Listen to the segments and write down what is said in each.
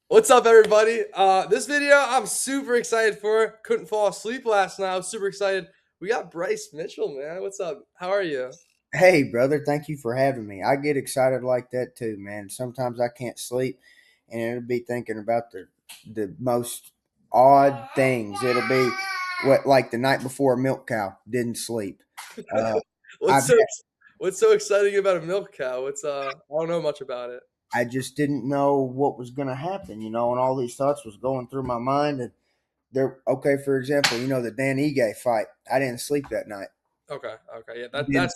What's up, everybody? This video I'm super excited for. Couldn't fall asleep last night. I was super excited. We got Bryce Mitchell, man. What's up? How are you? Hey, brother, thank you for having me. I get excited like that too, man. Sometimes I can't sleep and it'll be thinking about the most odd things. It'll be what like the night before a milk cow didn't sleep. Uh I've What's so What's so exciting about a milk cow? I don't know much about it. I just didn't know what was gonna happen, and all these thoughts was going through my mind and there okay, for example, the Dan Ige fight. I didn't sleep that night. Okay, okay, yeah, Didn't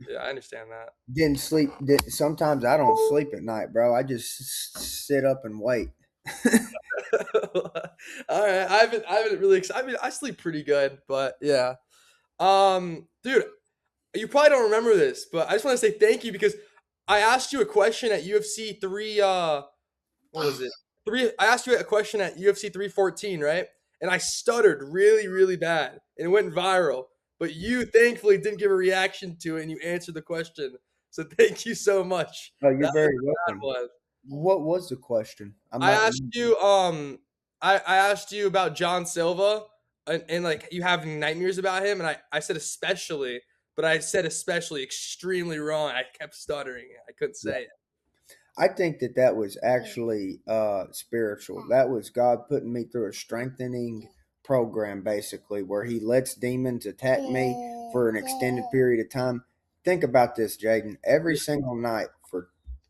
yeah, I understand that. didn't sleep sometimes I don't sleep at night, bro. I just sit up and wait. All right, I haven't really. I mean, I sleep pretty good, but yeah. Dude, you probably don't remember this, but I just want to say thank you because I asked you a question at UFC three. What was it? I asked you a question at UFC 314, right? And I stuttered really, really bad, and it went viral. But you thankfully didn't give a reaction to it, and you answered the question. So thank you so much. Oh, That you're was very that welcome. was. What was the question? I'm I not. asked you I asked you about John Silva and like you having nightmares about him, and I said especially, but I said especially extremely wrong. I kept stuttering. I couldn't Yeah. say it. I think that was actually spiritual. That was God putting me through a strengthening program, basically, where He lets demons attack me for an extended period of time. Think about this, Jaden. Every single night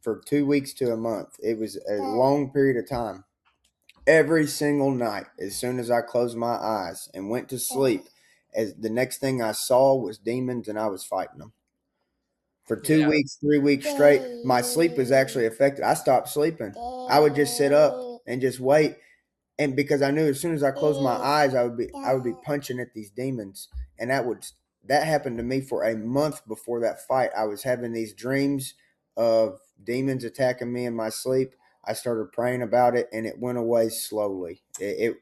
for 2 weeks to a month, it was a long period of time. Every single night, as soon as I closed my eyes and went to sleep, as the next thing I saw was demons, and I was fighting them for two Yeah. weeks, 3 weeks straight. My sleep was actually affected. I stopped sleeping. I would just sit up and just wait, and because I knew as soon as I closed my eyes, I would be punching at these demons, and that happened to me for a month before that fight. I was having these dreams of demons attacking me in my sleep. I started praying about it, and it went away slowly. It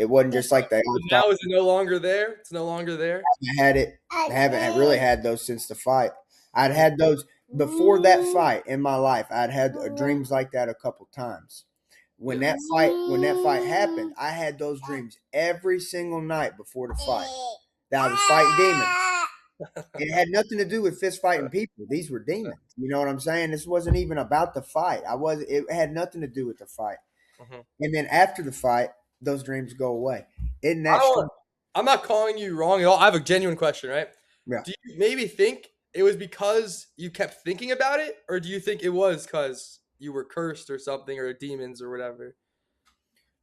wasn't just like they So were now thought. is it no longer there? It's no longer there. I had it. I haven't really had those since the fight. I'd had those before that fight in my life. I'd had dreams like that a couple times. When Yeah. that fight happened, I had those dreams every single night before the fight. That I was fighting demons. It had nothing to do with fist fighting people. These were demons. You know what I'm saying? This wasn't even about the fight. It had nothing to do with the fight. Mhm. And then after the fight, those dreams go away. Isn't I that don't. strange? I'm not calling you wrong at all. I have a genuine question, right? Yeah. Do you maybe think it was because you kept thinking about it, or do you think it was because you were cursed or something, or demons or whatever?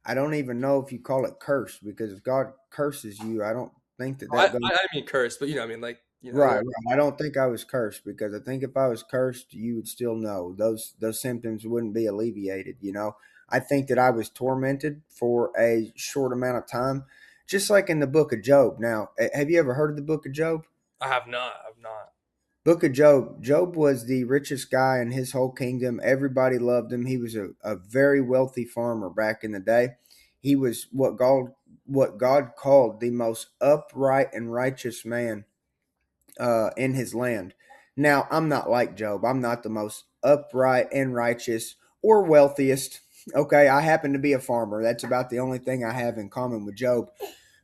I don't even know if you call it curse, because if God curses you, I don't think that I that goes. I mean cursed, but I mean like Right, right. I don't think I was cursed, because I think if I was cursed, you would still know those symptoms wouldn't be alleviated. I think that I was tormented for a short amount of time, just like in the Book of Job. Now, have you ever heard of the Book of Job? I have not. I've not. Book of Job. Job was the richest guy in his whole kingdom. Everybody loved him. He was a very wealthy farmer back in the day. He was what God called the most upright and righteous man in his land. Now, I'm not like Job. I'm not the most upright and righteous or wealthiest. Okay, I happen to be a farmer. That's about the only thing I have in common with Job.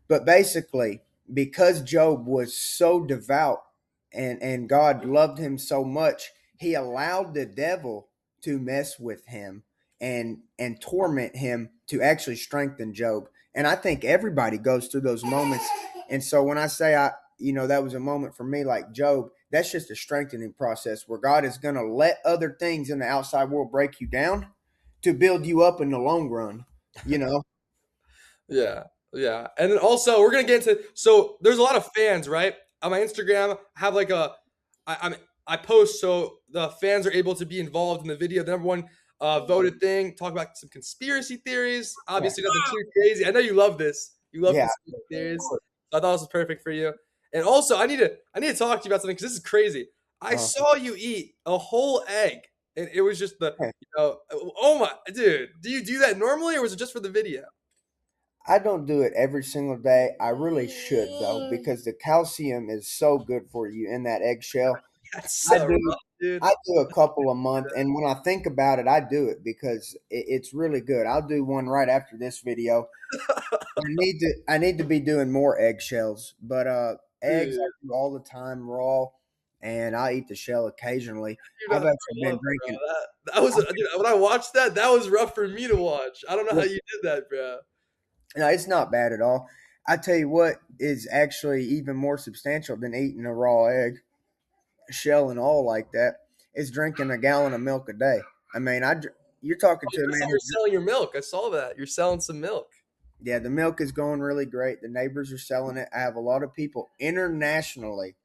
But basically, because Job was so devout and God loved him so much, he allowed the devil to mess with him and torment him to actually strengthen Job. And I think everybody goes through those moments. And so when I say that was a moment for me like Job, that's just a strengthening process where God is going to let other things in the outside world break you down to build you up in the long run, you know. Yeah, yeah, and then also we're gonna get into. So there's a lot of fans, right? On my Instagram, I have like I post so the fans are able to be involved in the video. The number one voted thing, talk about some conspiracy theories. Yeah. Obviously, nothing too crazy. I know you love this. You love Yeah. conspiracy theories. So I thought this was perfect for you. And also, I need to talk to you about something because this is crazy. I Uh, saw you eat a whole egg, and it was just oh my dude. Do you do that normally, or was it just for the video? I don't do it every single day. I really should though, because the calcium is so good for you in that eggshell. That's I so do. rough. dude. I do a couple a month, and when I think about it, I do it because it's really good. I'll do one right after this video. I need to be doing more eggshells, but eggs I Dude, do all the time raw, and I eat the shell occasionally. you're I've not actually throw been up, bro. drinking. That was, dude, when I watched that, that was rough for me to watch. I don't know how you did that, bro. No, it's not bad at all. I tell you what is actually even more substantial than eating a raw egg, shell and all like that, is drinking a gallon of milk a day. I mean, you're talking Oh, to a I saw man you're who, selling your milk. I saw that. You're selling some milk. yeah, the milk is going really great. The neighbors are selling it. I have a lot of people internationally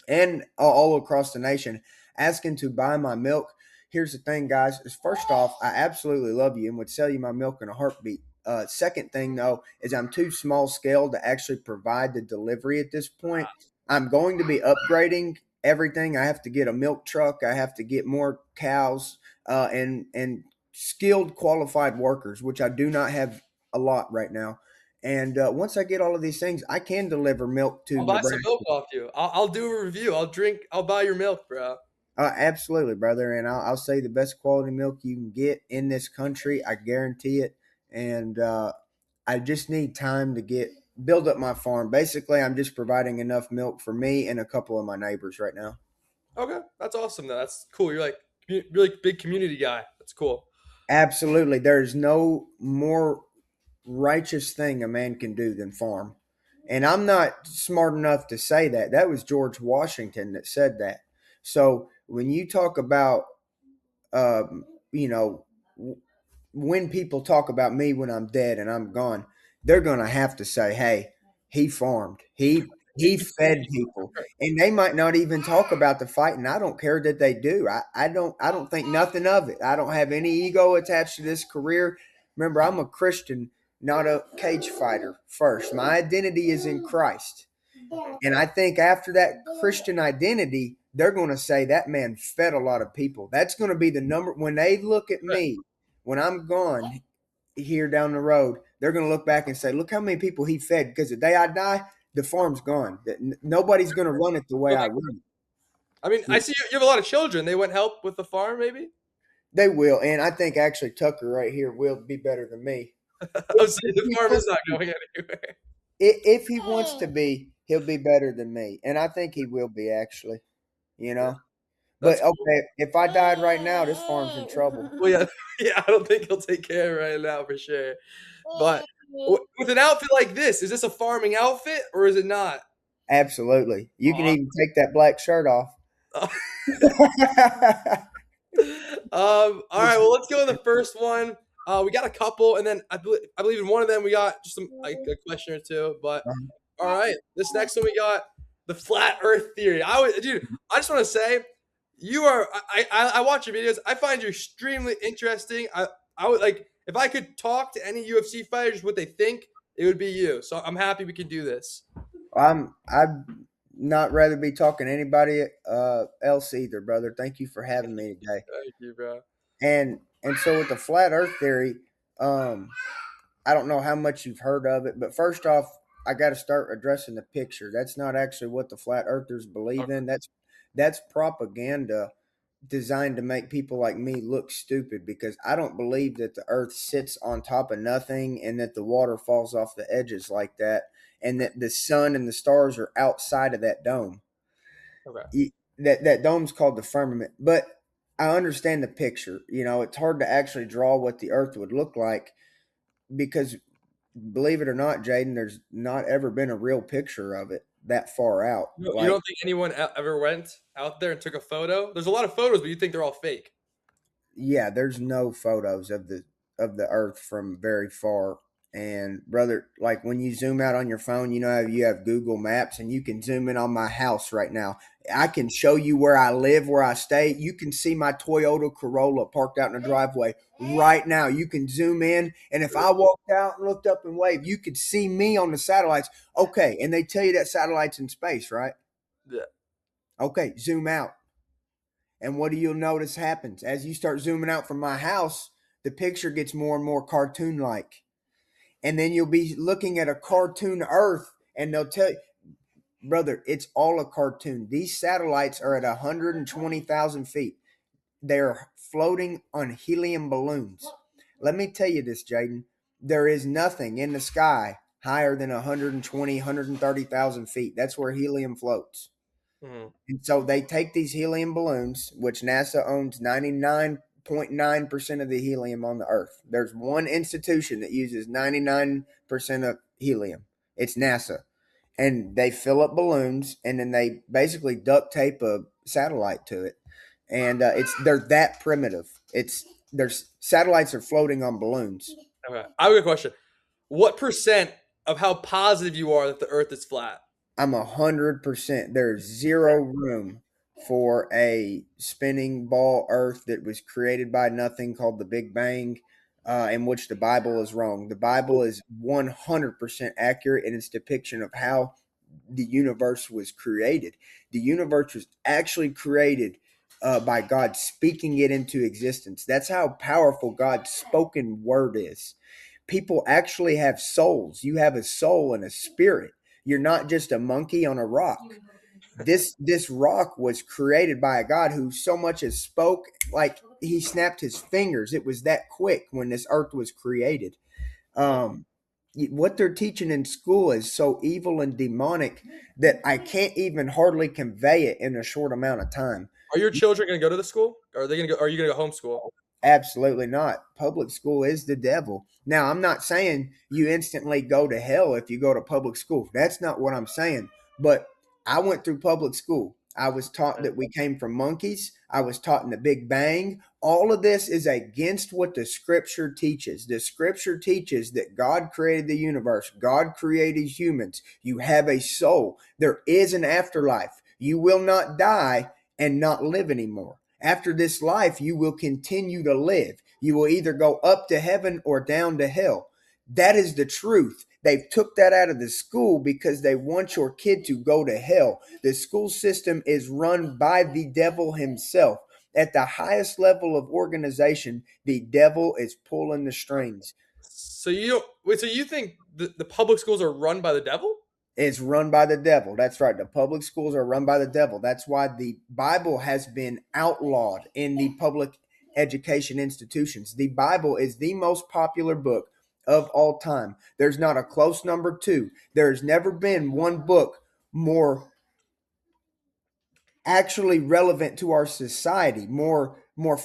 and all across the nation asking to buy my milk. Here's the thing, guys. Is first off, I absolutely love you and would sell you my milk in a heartbeat. Second thing, though, is I'm too small scale to actually provide the delivery at this point. I'm going to be upgrading everything. I have to get a milk truck. I have to get more cows and skilled, qualified workers, which I do not have a lot right now. And once I get all of these things, I can deliver milk to I'll buy some Nebraska. milk off you. I'll do a review. I'll drink. I'll buy your milk, bro. Absolutely, brother. And I'll say the best quality milk you can get in this country. I guarantee it. And I just need time to build up my farm. Basically, I'm just providing enough milk for me and a couple of my neighbors right now. Okay, that's awesome. Though that's cool. You're like really big community guy. That's cool. Absolutely. There's no more righteous thing a man can do than farm. And I'm not smart enough to say that. That was George Washington that said that. So when you talk about, you know, when people talk about me when I'm dead and I'm gone, they're gonna have to say, "Hey, he farmed. He fed people." And they might not even talk about the fighting. I don't care that they do. I don't think nothing of it. I don't have any ego attached to this career. Remember, I'm a Christian, not a cage fighter first. My identity is in Christ. And I think after that Christian identity, they're going to say that man fed a lot of people. That's going to be the number when they look at Right. me when I'm gone here down the road. They're going to look back and say, "Look how many people he fed." Because the day I die, the farm's gone. Nobody's going to run it the way Go I back. run I mean, I it. see you have a lot of children. They went help with the farm, maybe. They will, and I think actually Tucker right here will be better than me I'm saying if the he farm is wants not to be. going anywhere. If he wants to be, he'll be better than me, and I think he will be actually. You Yeah, know. that's But cool. okay, if I died right now, this farm's in trouble. Well, yeah, yeah. I don't think he'll take care of it right now for sure. But with an outfit like this, is this a farming outfit or is it not? Absolutely. You can Aw. even take that black shirt off. All right. Well, let's go with the first one. We got a couple, and then I believe in one of them we got just some like a question or two. But all right, this next one we got the flat Earth theory. Dude. I just want to say, you are. I watch your videos. I find you extremely interesting. I would like if I could talk to any UFC fighters what they think, it would be you. So I'm happy we can do this. I'd not rather be talking to anybody else either, brother. Thank you for having me today. Thank you, bro. And so with the flat Earth theory, um, I don't know how much you've heard of it, but first off, I got to start addressing the picture. That's not actually what the flat earthers believe Okay. in. That's propaganda designed to make people like me look stupid because I don't believe that the earth sits on top of nothing and that the water falls off the edges like that and that the sun and the stars are outside of that dome. Okay. That dome's called the firmament, but I understand the picture. You know, it's hard to actually draw what the earth would look like because believe it or not, Jaden, there's not ever been a real picture of it that far out. You Like, don't think anyone ever went out there and took a photo? There's a lot of photos, but you think they're all fake. yeah, there's no photos of the Earth from very far. And brother, like when you zoom out on your phone, you know how you have Google Maps, and you can zoom in on my house right now. I can show you where I live, where I stay. You can see my Toyota Corolla parked out in the driveway right now. You can zoom in, and if I walked out and looked up and waved, you could see me on the satellites. Okay, and they tell you that satellite's in space, right? Yeah. Okay, zoom out. And what do you notice happens? As you start zooming out from my house, the picture gets more and more cartoon like. And then you'll be looking at a cartoon Earth, and they'll tell you. Brother, it's all a cartoon. These satellites are at 120,000 feet. They're floating on helium balloons. Let me tell you this, Jaden. There is nothing in the sky higher than 120, 130,000 feet. That's where helium floats. Mhm. And so they take these helium balloons, which NASA owns 99.9% of the helium on the earth. There's one institution that uses 99% of helium. It's NASA. And they fill up balloons and then they basically duct tape a satellite to it. And they're that primitive. There's satellites are floating on balloons. Okay. I have a question. What percent of how positive you are that the Earth is flat? I'm 100%. There's zero room for a spinning ball Earth that was created by nothing called the Big Bang, in which the Bible is wrong. The Bible is 100% accurate in its depiction of how the universe was created. The universe was actually created by God speaking it into existence. That's how powerful God's spoken word is. People actually have souls. You have a soul and a spirit. You're not just a monkey on a rock. This rock was created by a God who so much as spoke like he snapped his fingers. It was that quick when this earth was created. Um, what they're teaching in school is so evil and demonic that I can't even hardly convey it in a short amount of time. Are your children going to go to the school? Or are they going to go? Are you going to go homeschool? Absolutely not. Public school is the devil. Now, I'm not saying you instantly go to hell if you go to public school. That's not what I'm saying. But I went through public school. I was taught that we came from monkeys. I was taught in the Big Bang. All of this is against what the scripture teaches. The scripture teaches that God created the universe, God created humans. You have a soul, there is an afterlife. You will not die and not live anymore. After this life, you will continue to live. You will either go up to heaven or down to hell. That is the truth. They've took that out of the school because they want your kid to go to hell. The school system is run by the devil himself. At the highest level of organization, the devil is pulling the strings. So you don't wait. So you think the public schools are run by the devil? It's run by the devil. That's right. The public schools are run by the devil. That's why the Bible has been outlawed in the public education institutions. The Bible is the most popular book of all time. There's not a close number two. There's never been one book more actually relevant to our society, more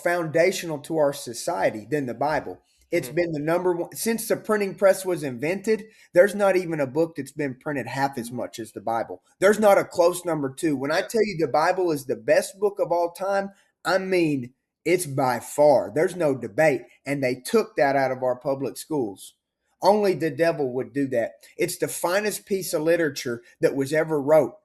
foundational to our society than the Bible. It's Mhm. been the number one since the printing press was invented. There's not even a book that's been printed half as much as the Bible. There's not a close number two. When I Yeah. tell you the Bible is the best book of all time, I mean it's by far. There's no debate. And they took that out of our public schools. Only the devil would do that. It's the finest piece of literature that was ever wrote.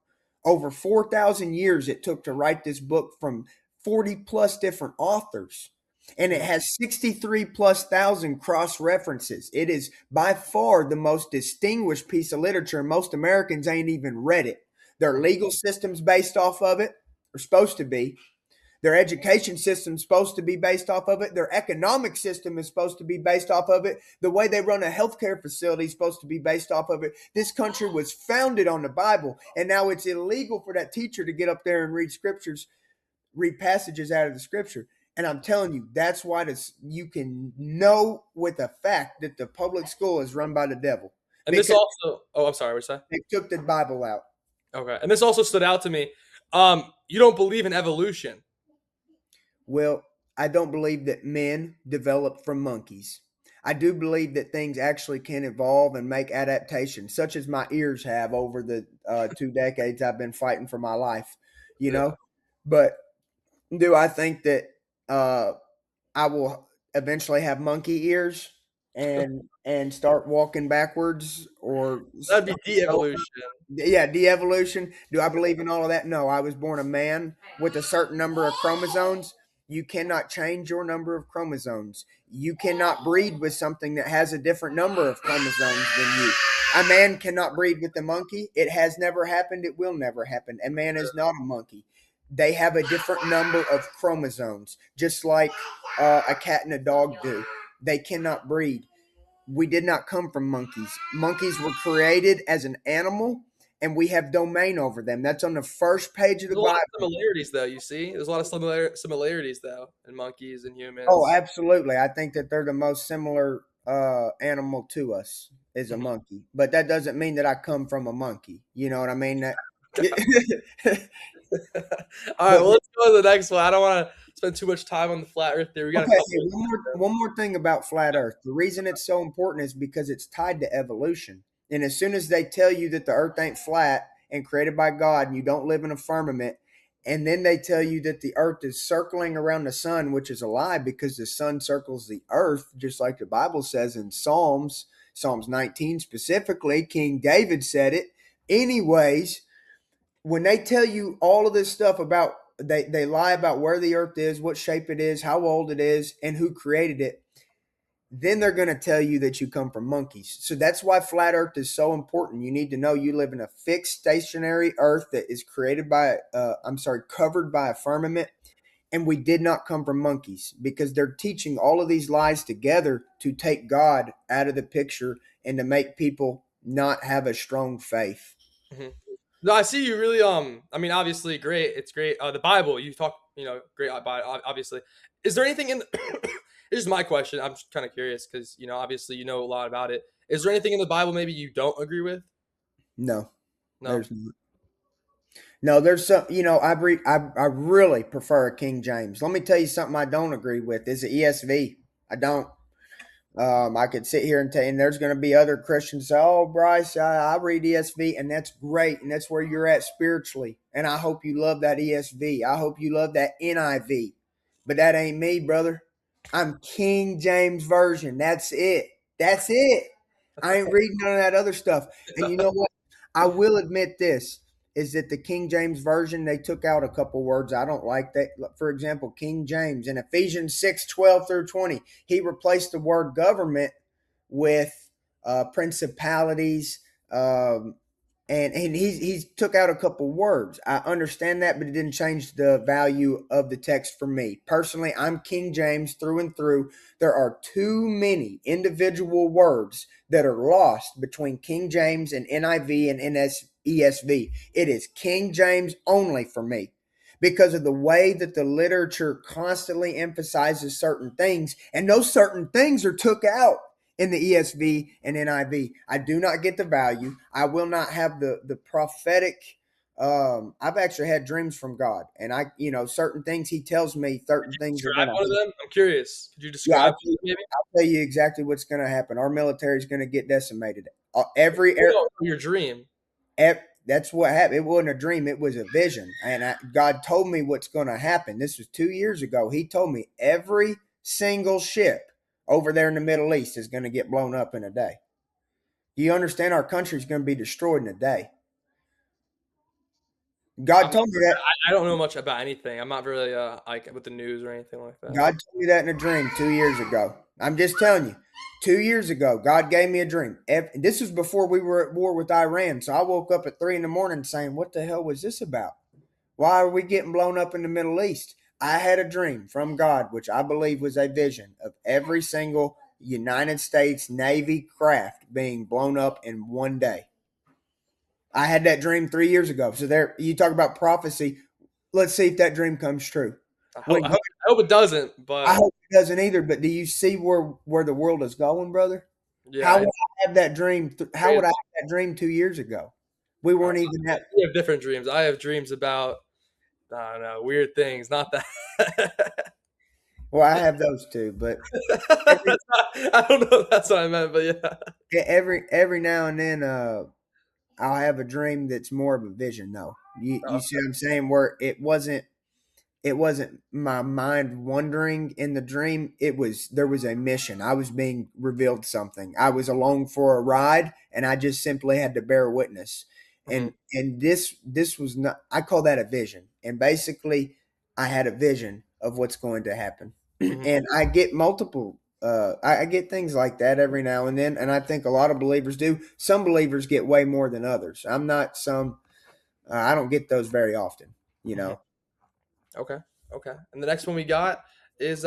Over 4,000 years it took to write this book from 40 plus different authors. And it Mhm. has 63 plus thousand cross references. It is by far the most distinguished piece of literature. Most Americans ain't even read it. Their Mhm. legal system's based off of it, or supposed to be. Their education system is supposed to be based off of it. Their economic system is supposed to be based off of it. The way they run a healthcare facility is supposed to be based off of it. This country was founded on the Bible, and now it's illegal for that teacher to get up there and read scriptures, read passages out of the scripture. And I'm telling you, that's why you can know with a fact that the public school is run by the devil And this because also. Oh, I'm sorry. What's that? they took the Bible out. Okay. And this also stood out to me. You don't believe in evolution. Well, I don't believe that men develop from monkeys. I do believe that things actually can evolve and make adaptations, such as my ears have over the 2 decades I've been fighting for my life, you Yeah. know. But do I think that uh, I will eventually have monkey ears and start walking backwards or That'd be start de-evolution. yeah, de-evolution. Do I believe in all of that? No, I was born a man with a certain number of chromosomes. You cannot change your number of chromosomes. You cannot breed with something that has a different number of chromosomes than you. A man cannot breed with a monkey. It has never happened. It will never happen. A man is not a monkey. They have a different number of chromosomes, just like a cat and a dog do. They cannot breed. We did not come from monkeys. Monkeys were created as an animal and we have domain over them. That's on the first page of the There's a lot of Bible. similarities, though. You see, there's a lot of similarities, though, in monkeys and Oh, humans. absolutely. I think that they're the most similar animal to us is a Mhm. monkey, but that doesn't mean that I come from a monkey. You know what I mean? That. All right, But well, let's go to the next one. I don't want to spend too much time on the flat Earth theory. We got a okay, couple. hey, one more thing about flat Earth. The reason it's so important is because it's tied to evolution. And as soon as they tell you that the Earth ain't flat and created by God, and you don't live in a firmament, and then they tell you that the Earth is circling around the sun, which is a lie because the sun circles the Earth, just like the Bible says in Psalms 19 specifically. King David said it. Anyways, when they tell you all of this stuff about they lie about where the earth is, what shape it is, how old it is, and who created it, then they're going to tell you that you come from monkeys. So that's why flat earth is so important. You need to know you live in a fixed stationary earth that is created by covered by a firmament, and we did not come from monkeys because they're teaching all of these lies together to take God out of the picture and to make people not have a strong faith. Mhm. No, I see you really. I mean, obviously, great. It's great. The Bible, you talk, great about it, obviously. Is there anything in? This is my question. I'm just kind of curious because obviously, you know a lot about it. Is there anything in the Bible maybe you don't agree with? No, No. there's no, there's some. I really prefer a King James. Let me tell you something I don't agree with is the ESV. I don't. I could sit here and tell you, and there's going to be other Christians say, "Oh, Bryce, I read ESV, and that's great, and that's where you're at spiritually, and I hope you love that ESV. I hope you love that NIV, but that ain't me, brother. I'm King James version. That's it. That's it. I ain't reading none of that other stuff. And you know what? I will admit this is that the King James version they took out a couple words I don't like. That, for example, King James in Ephesians 6:12 through 20, he replaced the word government with principalities, um, and he took out a couple words. I understand that, but it didn't change the value of the text for me personally. I'm King James through and through. There are too many individual words that are lost between King James and NIV and ESV. It is King James only for me because of the way that the literature constantly emphasizes certain things, and those certain things are took out in the ESV and NIV. I do not get the value. I will not have the prophetic. I've actually had dreams from God, and certain things He tells me, certain things are Describe gonna. one of them. I'm curious. Could you Yeah, describe one maybe? I'll tell you exactly what's gonna happen. Our military is gonna get decimated. Every No, your dream. That's what happened. It wasn't a dream; it was a vision, and God told me what's going to happen. This was 2 years ago. He told me every single ship over there in the Middle East is going to get blown up in a day. Do you understand? Our country is going to be destroyed in a day. God I'm not, told me that. I don't know much about anything. I'm not really like with the news or anything like that. God told me that in a dream 2 years ago. I'm just telling you. 2 years ago, God gave me a dream. This was before we were at war with Iran. So I woke up at 3 in the morning saying, "What the hell was this about? Why are we getting blown up in the Middle East?" I had a dream from God, which I believe was a vision of every single United States Navy craft being blown up in one day. I had that dream 3 years ago. So there, you talk about prophecy. Let's see if that dream comes true. I hope, When I hope, I hope it doesn't, I but hope it doesn't either. But do you see where the world is going, brother? yeah, How would I have that dream? How would I it's, have that dream 2 years ago? We uh, weren't even that. we have different dreams. I have dreams about I don't know weird things, not that. Well, I have those too, but every That's I don't know if that's what I meant, but yeah. every now and then, I'll have a dream that's more of a vision. Though you Oh, see what I'm saying? Where it wasn't my mind wandering in the dream. There was a mission. I was being revealed something. I was along for a ride, and I just simply had to bear witness. mhm, And this was not. I call that a vision. And basically, I had a vision of what's going to happen, mhm. and I get multiple. I get things like that every now and then, and I think a lot of believers do. Some believers get way more than others. I'm not some. I don't get those very often. You Mhm. know. Okay. Okay. And the next one we got is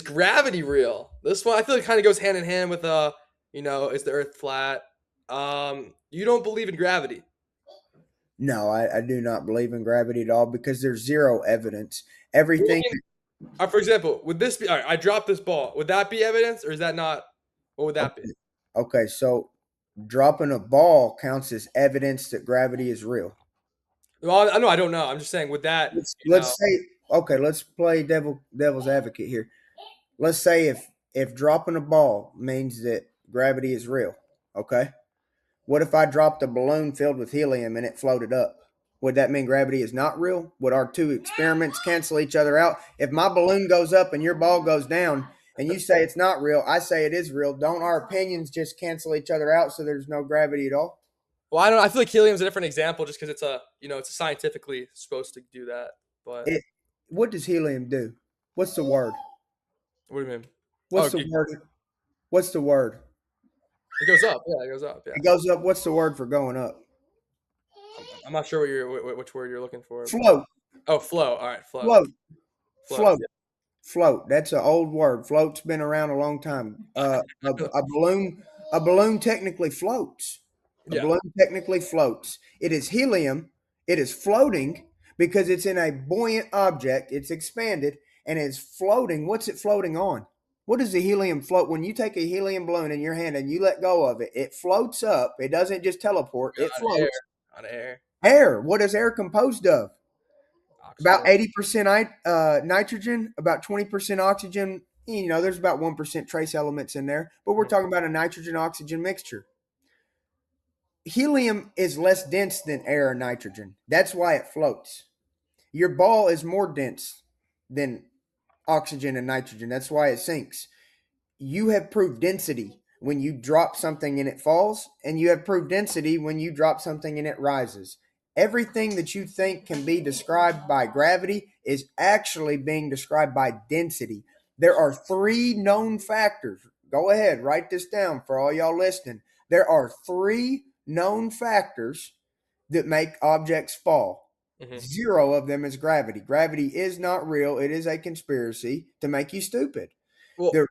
gravity real? This one I feel like kind of goes hand in hand with is the earth flat? You don't believe in gravity. No, I do not believe in gravity at all because there's zero evidence. Well, Everything. for example, would this be all right? I dropped this ball. Would that be evidence, or is that not? What would that be? Okay, okay, so dropping a ball counts as evidence that gravity is real. Well, I know I don't know. I'm just saying, would that, Let's say, okay, let's play devil's advocate here. Let's say if dropping a ball means that gravity is real, okay? What if I dropped a balloon filled with helium and it floated up? Would that mean gravity is not real? Would our two experiments cancel each other out? If my balloon goes up and your ball goes down and you say it's not real, I say it is real, don't our opinions just cancel each other out so there's no gravity at all? well, I don't know. I feel like helium's a different example just because it's it's scientifically supposed to do that. But It what does helium do? What's the word? what do you mean? Oh, What's the word? What's the word? it goes up. Yeah, it goes up. Yeah. It goes up. What's the word for going up? I'm not sure which word you're looking for, but Float. oh, flow. All right, flow. Float. Float. Float. Float. That's an old word. Float's been around a long time. Yeah. A balloon technically floats. A Yeah. balloon technically floats. It is helium. It is floating because it's in a buoyant object. It's expanded and it's floating. What's it floating on? What does the helium float? When you take a helium balloon in your hand and you let go of it, it floats up. It doesn't just teleport. It On air. floats. On air. Air. What is air composed of? About Oxygen. 80% nitrogen, about 20% oxygen. You know, there's about 1% trace elements in there, but we're Mhm. talking about a nitrogen oxygen mixture. Helium is less dense than air and nitrogen. That's why it floats. Your ball is more dense than oxygen and nitrogen. That's why it sinks. You have proved density when you drop something and it falls, and you have proved density when you drop something and it rises. Everything that you think can be described by gravity is actually being described by density. There are three known factors. Go ahead, write this down for all y'all listening. There are three known factors that make objects fall. Mhm. Zero of them is gravity. Gravity is not real. It is a conspiracy to make you stupid. Well, There,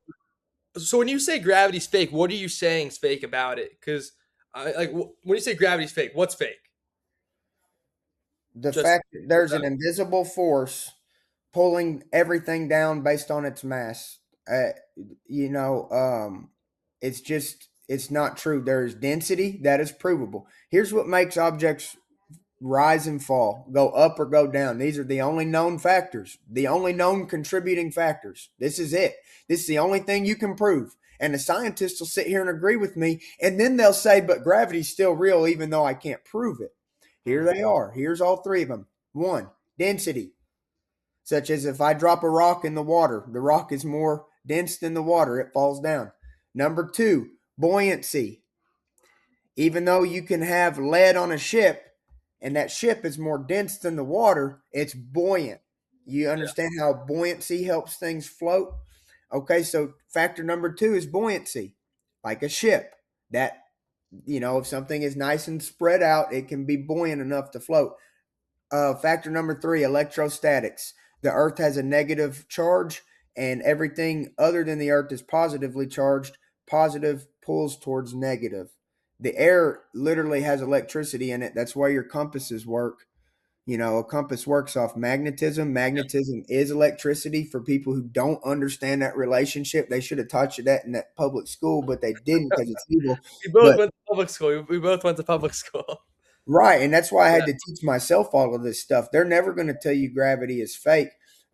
so when you say gravity's fake, what are you saying is fake about it? Because when you say gravity's fake, what's fake? the Just fact that there's an invisible force pulling everything down based on its mass. Uh, you know, it's just it's not true. There is density that is provable. Here's what makes objects rise and fall, go up or go down. These are the only known factors, the only known contributing factors. This is it. This is the only thing you can prove. And the scientists will sit here and agree with me, and then they'll say, but gravity's still real, even though I can't prove it. Here Mhm. they are. Here's all three of them. One, density, such as if I drop a rock in the water, the rock is more dense than the water, it falls down. Number two, buoyancy. Even though you can have lead on a ship and that ship is more dense than the water, it's buoyant. You understand how buoyancy helps things float? Okay, so factor number two is buoyancy, like a ship. That, if something is nice and spread out, it can be buoyant enough to float. Factor number three, electrostatics. The Earth has a negative charge, and everything other than the Earth is positively charged. Positive pulls towards negative. The air literally has electricity in it. That's why your compasses work. A compass works off magnetism. Magnetism is electricity. For people who don't understand that relationship, they should have taught you that in that public school, but they didn't because it's evil. We both But went to public school. We both went to public school. right, and that's why I Yeah. had to teach myself all of this stuff. They're never going to tell you gravity is fake.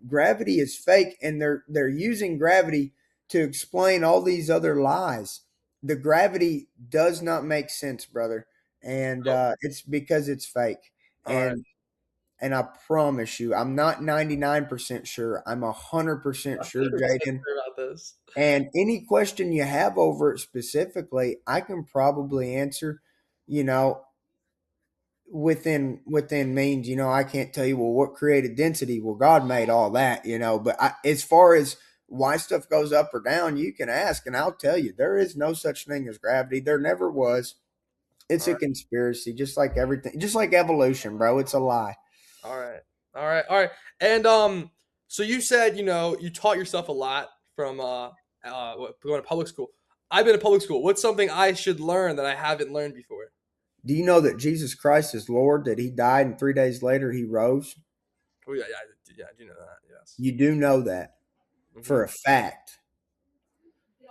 Gravity is fake, and they're using gravity to explain all these other lies. The gravity does not make sense, brother, and Oh, it's because it's fake. all right. And I promise you, I'm not 99% sure. I'm 100% sure, 100% Jaden. sure about this. And any question you have over it specifically, I can probably answer. You know, within means, I can't tell you, well, what created density? Well, God made all that, but as far as why stuff goes up or down, you can ask and I'll tell you there is no such thing as gravity. There never was. It's All a right. conspiracy, just like everything, just like evolution, bro. It's a lie. All right. All right. All right. And so you said, you taught yourself a lot from going to public school. I've been to public school. What's something I should learn that I haven't learned before? Do you know that Jesus Christ is Lord, that he died and 3 days later he rose? Oh yeah, yeah, I do know that. Yes. You do know that Hmm. for a fact.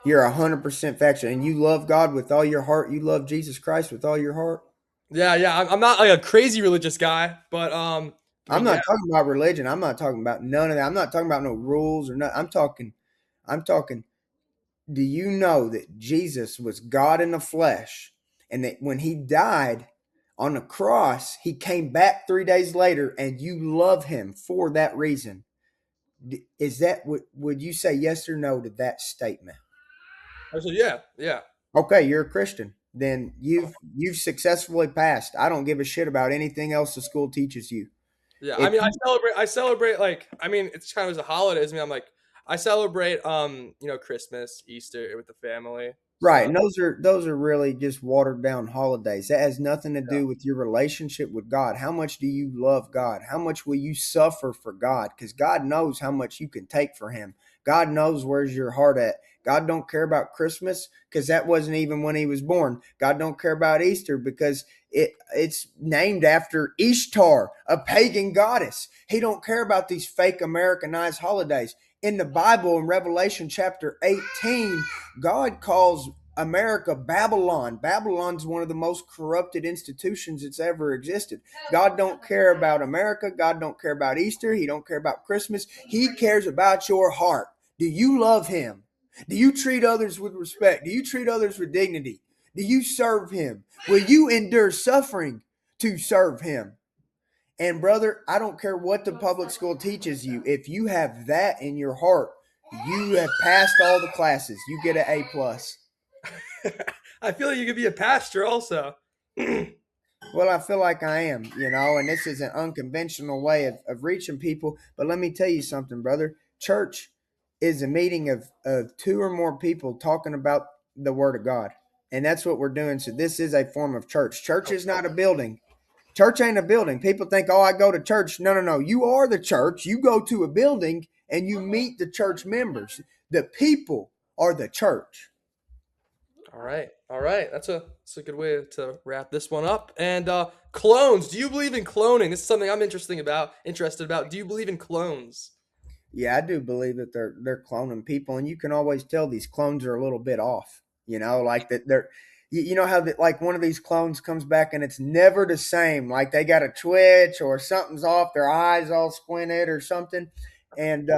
You're 100% factual. And you love God with all your heart. You love Jesus Christ with all your heart. Yeah, yeah. I'm not like a crazy religious guy, but I'm yeah, not talking about religion. I'm not talking about none of that. I'm not talking about no rules or nothing. I'm talking, do you know that Jesus was God in the flesh and that when he died on the cross, he came back 3 days later and you love him for that reason? Is that, would you say yes or no to that statement? I said yeah, yeah, Okay, you're a Christian. Then you've successfully passed. I don't give a shit about anything else the school teaches you. yeah. I If mean, I you celebrate. I celebrate like. I mean, it's kind of as a holiday. I mean, I'm like, I celebrate Christmas, Easter with the family. Right, So and those are really just watered down holidays. That has nothing to yeah, do with your relationship with God. How much do you love God? How much will you suffer for God? Because God knows how much you can take for him. God knows where's your heart at. God don't care about Christmas because that wasn't even when he was born. God don't care about Easter because it's named after Ishtar, a pagan goddess. He don't care about these fake Americanized holidays. In the Bible, in Revelation chapter 18, God calls America Babylon. Babylon's one of the most corrupted institutions that's ever existed. God don't care about America. God don't care about Easter. He don't care about Christmas. He cares about your heart. Do you love him? Do you treat others with respect? Do you treat others with dignity? Do you serve him? Will you endure suffering to serve him? And brother, I don't care what the public school teaches you. If you have that in your heart, you have passed all the classes. You get an A plus. I feel like you could be a pastor also. Well, I feel like I am, and this is an unconventional way of reaching people. But let me tell you something, brother. Church is a meeting of two or more people talking about the word of God. And that's what we're doing. So this is a form of church. Church is not a building. Church ain't a building. People think, oh, I go to church. No, no, no. You are the church. You go to a building and you meet the church members. The people are the church. All right, all right. That's a good way to wrap this one up. And clones. Do you believe in cloning? This is something I'm Interested about. Do you believe in clones? Yeah, I do believe that they're cloning people, and you can always tell these clones are a little bit off. Like that they're. You know how that like one of these clones comes back and it's never the same. Like they got a twitch or something's off, their eyes all squinted or something, and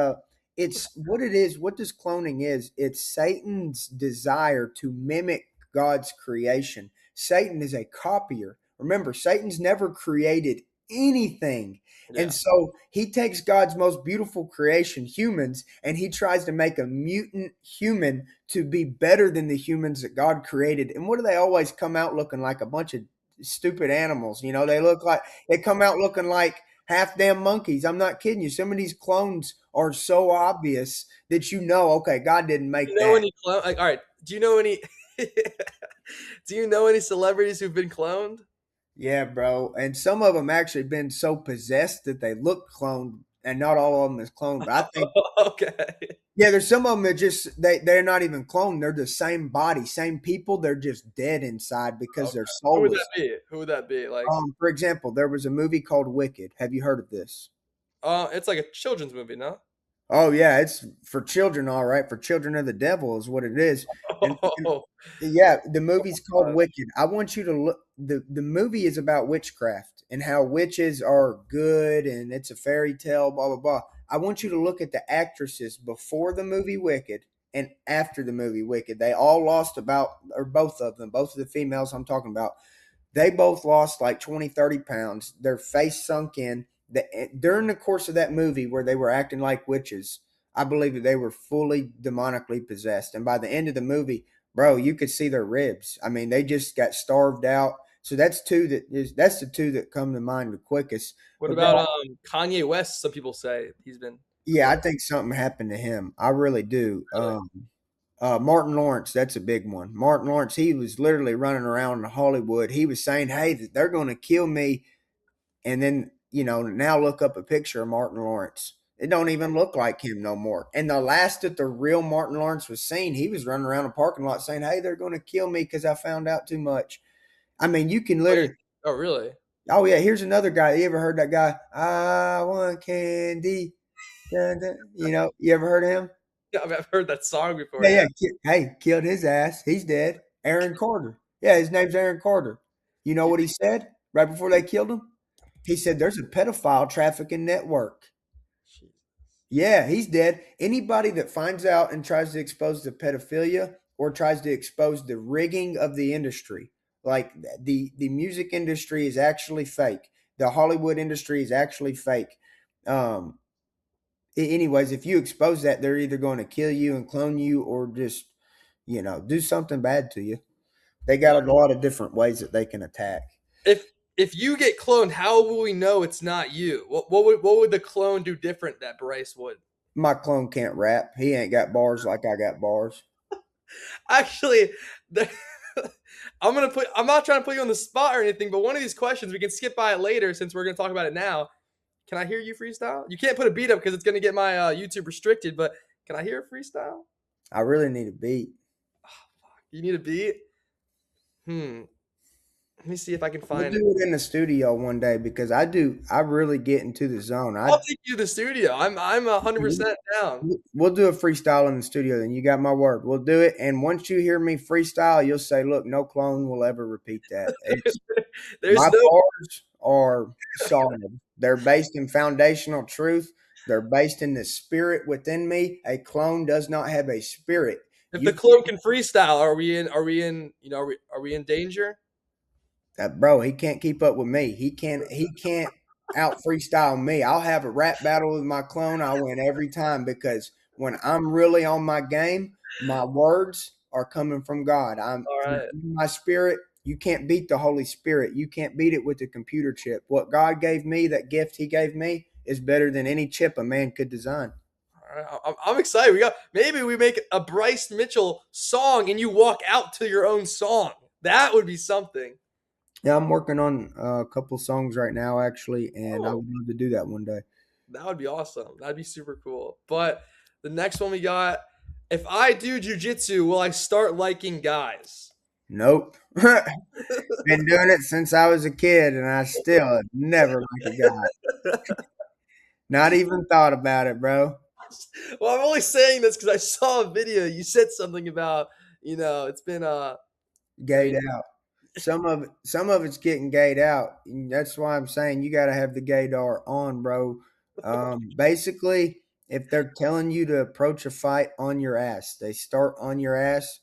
it's what it is. What this cloning is, it's Satan's desire to mimic God's creation. Satan is a copier. Remember, Satan's never created anything, and Yeah. so he takes God's most beautiful creation, humans, and he tries to make a mutant human to be better than the humans that God created. And what do they always come out looking like? A bunch of stupid animals. They come out looking like half damn monkeys. I'm not kidding you. Some of these clones are so obvious that okay, God didn't Do make you know that. any clone? Like, all right. Do you know any? Do you know any celebrities who've been cloned? Yeah, bro. And some of them actually been so possessed that they look cloned, and not all of them is cloned. But I think Okay. yeah, there's some of them that just they're not even cloned. They're the same body, same people. They're just dead inside because they're Okay. Who would that soulless. be? Who would that be? Like, For example, there was a movie called Wicked. Have you heard of this? it's like a children's movie, no? Oh yeah, it's for children, all right. For children of the devil is what it is. And Oh, yeah, the movie's called God. Wicked. I want you to look. The movie is about witchcraft and how witches are good, and it's a fairy tale. Blah blah blah. I want you to look at the actresses before the movie Wicked and after the movie Wicked. They all lost about, or both of them, both of the females I'm talking about, they both lost like 20, 30 pounds. Their face sunk in. During the course of that movie where they were acting like witches, I believe that they were fully demonically possessed. And by the end of the movie, bro, you could see their ribs. I mean, they just got starved out. So that's the two that come to mind the quickest. What But bro, about Kanye West? Some people say he's been yeah, I cloned. think something happened to him. I really do. Really? Martin Lawrence, that's a big one. Martin Lawrence, he was literally running around in Hollywood. He was saying, "Hey, they're going to kill me," and then now look up a picture of Martin Lawrence. It don't even look like him no more. And the last that the real Martin Lawrence was seen, he was running around a parking lot saying, "Hey, they're going to kill me because I found out too much." I mean, you can Oh, literally. oh, really? Oh yeah, here's another guy. You ever heard that guy? I want candy. Dun, dun. You ever heard of him? Yeah, I mean, I've heard that song before. Yeah, Yeah. yeah. Hey, killed his ass. He's dead. Aaron Carter. Yeah, his name's Aaron Carter. You know You what he said right before they killed him? He said, "There's a pedophile trafficking network." think- Yeah, he's dead. Anybody that finds out and tries to expose the pedophilia or tries to expose the rigging of the industry, like the music industry is actually fake. The Hollywood industry is actually fake. Um, anyways, if you expose that, they're either going to kill you and clone you or just, do something bad to you. They Yeah. got a lot of different ways that they can attack. If if you get cloned, how will we know it's not you? What would the clone do different that Bryce would? My clone can't rap. He ain't got bars like I got bars. Actually, the, I'm not trying to put you on the spot or anything, but one of these questions we can skip by it later since we're gonna talk about it now. Can I hear you freestyle? You can't put a beat up because it's gonna get my YouTube restricted, but can I hear a freestyle? I really need a beat. You need a beat? Hmm. Let me see if I can We'll find it. do it in the studio one day because I do. I really get into the zone. I'll take you to the studio. I'm 100% down. We'll do a freestyle in the studio. Then you got my word. We'll do it. And once you hear me freestyle, you'll say, "Look, no clone will ever repeat that." It's There's my no bars are solid. They're based in foundational truth. They're based in the spirit within me. A clone does not have a spirit. if the You clone can freestyle, are we in danger? bro, he can't keep up with me. He can't out freestyle me. I'll have a rap battle with my clone. I win every time because when I'm really on my game, my words are coming from God. All I'm right. in my spirit. You can't beat the Holy Spirit. You can't beat it with the computer chip. What God gave me, that gift He gave me, is better than any chip a man could design. All right. I'm excited. Maybe we make a Bryce Mitchell song and you walk out to your own song. That would be something. Yeah, I'm working on a couple songs right now, actually, and I Oh, would love to do that one day. that would be awesome. That'd be super cool. But the next one we got, if I do jujitsu, will I start liking guys? Nope. Been doing it since I was a kid, and I still have never liked a guy. Not even thought about it, bro. Well, I'm only saying this because I saw a video. You said something about, it's been I Gayed mean, out. Some of it's getting gayed out. And that's why I'm saying you got to have the gaydar on, bro. Basically, if they're telling you to approach a fight on your ass, they start on your ass.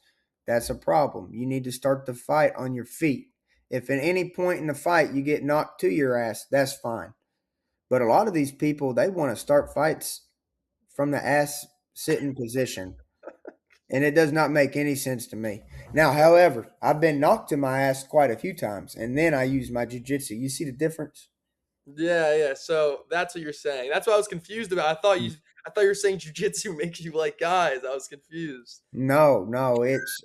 That's a problem. You need to start the fight on your feet. If at any point in the fight you get knocked to your ass, that's fine. But a lot of these people, they want to start fights from the ass sitting position. And it does not make any sense to me. Now, however, I've been knocked to my ass quite a few times, and then I use my jiu-jitsu. You see the difference? yeah, yeah. So that's what you're saying. That's what I was confused about. I thought you were saying jujitsu makes you like guys. I was confused. No, no, it's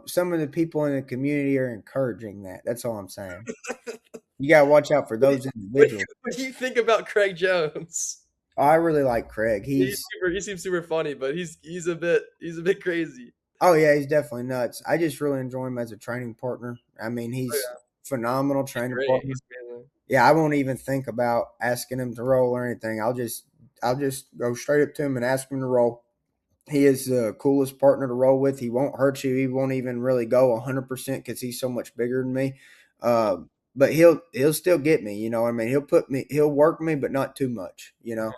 some of the people in the community are encouraging that. That's all I'm saying. You gotta watch out for What do you, those what do you, individuals. what do you think about Craig Jones? I really like Craig. He seems super funny, but he's a bit crazy. Oh yeah, he's definitely nuts. I just really enjoy him as a training partner. I mean, Oh he's yeah, phenomenal he's training great. partner. He's amazing. Yeah, I won't even think about asking him to roll or anything. I'll just go straight up to him and ask him to roll. He is the coolest partner to roll with. He won't hurt you. He won't even really go 100% because he's so much bigger than me. But he'll still get me. You know what I mean? He'll work me, but not too much. You know?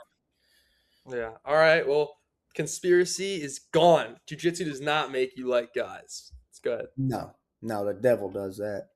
Yeah. All right. Well, conspiracy is gone. Jiu-jitsu does not make you like guys. It's good. No, no, the devil does that.